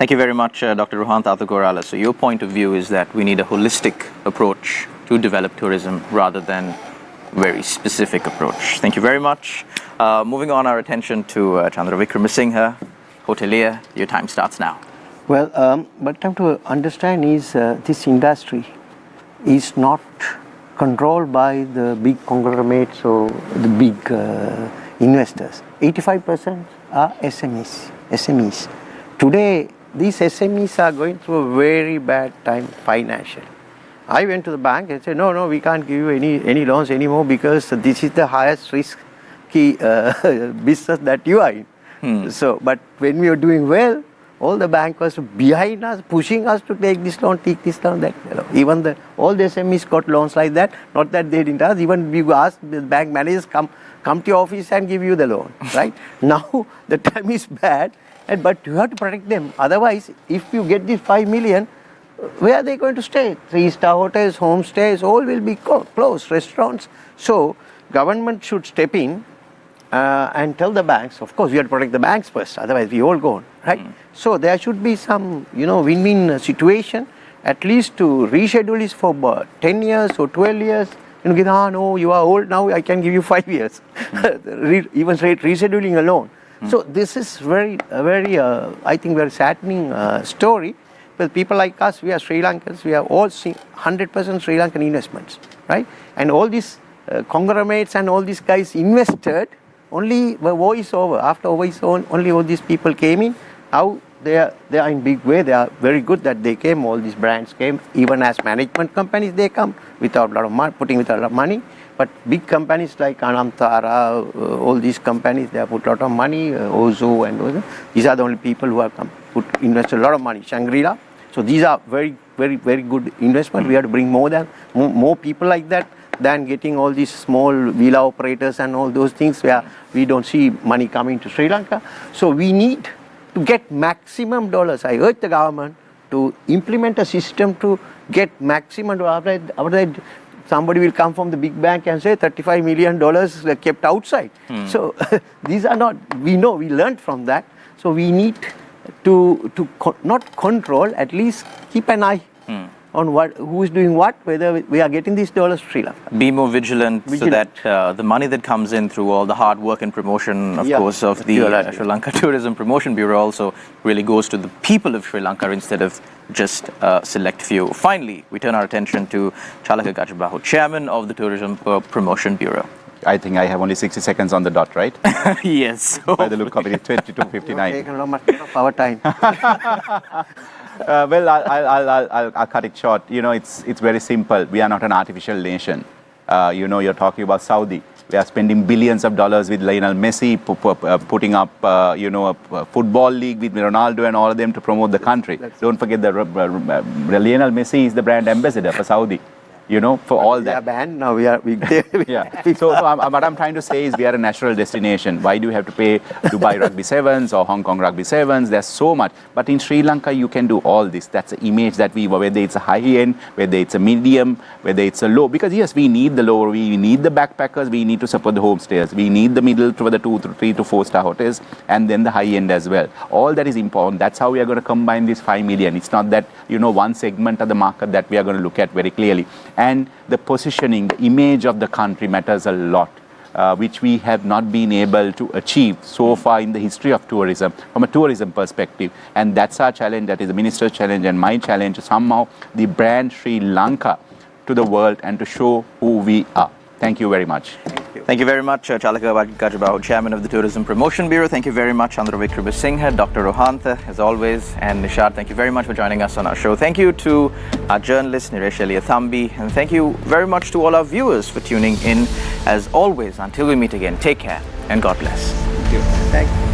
Speaker 1: Thank you very much, Dr. Rohan Thathagorala. So your point of view is that we need a holistic approach to develop tourism rather than very specific approach. Thank you very much. Moving on our attention to Chandra Vikramasinghe, hotelier. Your time starts now.
Speaker 3: Well, what I have to understand is this industry is not controlled by the big conglomerates or the big investors. 85% are SMEs. Today, these SMEs are going through a very bad time financially. I went to the bank and said, no, we can't give you any loans anymore because this is the highest risky business that you are in. So, but when we were doing well, all the bank was behind us, pushing us to take this loan, that. Even all the SMEs got loans like that. Not that they didn't ask. Even we asked the bank managers come to your office and give you the loan, right? Now the time is bad, but you have to protect them. Otherwise, if you get this 5 million, where are they going to stay? 3-star hotels, homestays, all will be closed. Restaurants. So government should step in and tell the banks. Of course, we have to protect the banks first. Otherwise, we all go on, right? So there should be some, win-win situation. At least to reschedule this for 10 years or 12 years. No, you are old now. I can give you 5 years. Even rescheduling alone. So this is very, I think, very saddening story. Well, people like us, we are Sri Lankans. We are all seeing 100% Sri Lankan investments, right? And all these conglomerates and all these guys invested. Only the war is over. After war is over, only all these people came in. Now they are in big way. They are very good that they came. All these brands came. Even as management companies, they come without a lot of money, putting with a lot of money. But big companies like Anantara, all these companies, they have put a lot of money. Ozo and Ozo. These are the only people who have invested a lot of money. Shangri-La. So these are very, very, very good investment. We have to bring more people like that than getting all these small villa operators and all those things where we don't see money coming to Sri Lanka. So we need to get maximum dollars. I urge the government to implement a system to get maximum dollars. Otherwise, somebody will come from the big bank and say $35 million kept outside. So these are not, we learned from that. So we need to not control, at least keep an eye on who is doing what, whether we are getting these dollars to Sri Lanka.
Speaker 1: Be more vigilant so that the money that comes in through all the hard work and promotion, of course, of the Sri Lanka Tourism Promotion Bureau also really goes to the people of Sri Lanka instead of just a select few. Finally, we turn our attention to Chalaka Gajabahu, Chairman of the Tourism Promotion Bureau.
Speaker 2: I think I have only 60 seconds on the dot, right?
Speaker 1: Yes.
Speaker 2: By the look of it, it's 22:59.
Speaker 3: Taken a lot of our time.
Speaker 2: Well, I'll cut it short. It's very simple. We are not an artificial nation. You're talking about Saudi. We are spending billions of dollars with Lionel Messi, putting up, a football league with Ronaldo and all of them to promote the country. Don't forget that Lionel Messi is the brand ambassador for Saudi. For all that.
Speaker 3: We are banned now. We
Speaker 2: yeah. So what I'm trying to say is we are a natural destination. Why do you have to pay Dubai Rugby Sevens or Hong Kong Rugby Sevens? There's so much. But in Sri Lanka, you can do all this. That's the image that whether it's a high end, whether it's a medium, whether it's a low. Because yes, we need the lower, we need the backpackers, we need to support the homestayers. We need the middle for the 2, 3 to 4 star hotels, and then the high end as well. All that is important. That's how we are going to combine this 5 million. It's not that, one segment of the market that we are going to look at very clearly. And the positioning, the image of the country matters a lot, which we have not been able to achieve so far in the history of tourism, from a tourism perspective. And that's our challenge, that is the minister's challenge and my challenge, to somehow the brand Sri Lanka to the world and to show who we are. Thank you very much.
Speaker 1: Thank you very much, Chalaka Gajabahu, Chairman of the Tourism Promotion Bureau. Thank you very much, Chandra Vikramasinghe, Dr. Rohantha, as always, and Nishad, thank you very much for joining us on our show. Thank you to our journalist, Niresh Eliathambi, and thank you very much to all our viewers for tuning in. As always, until we meet again, take care and God bless.
Speaker 3: Thank you.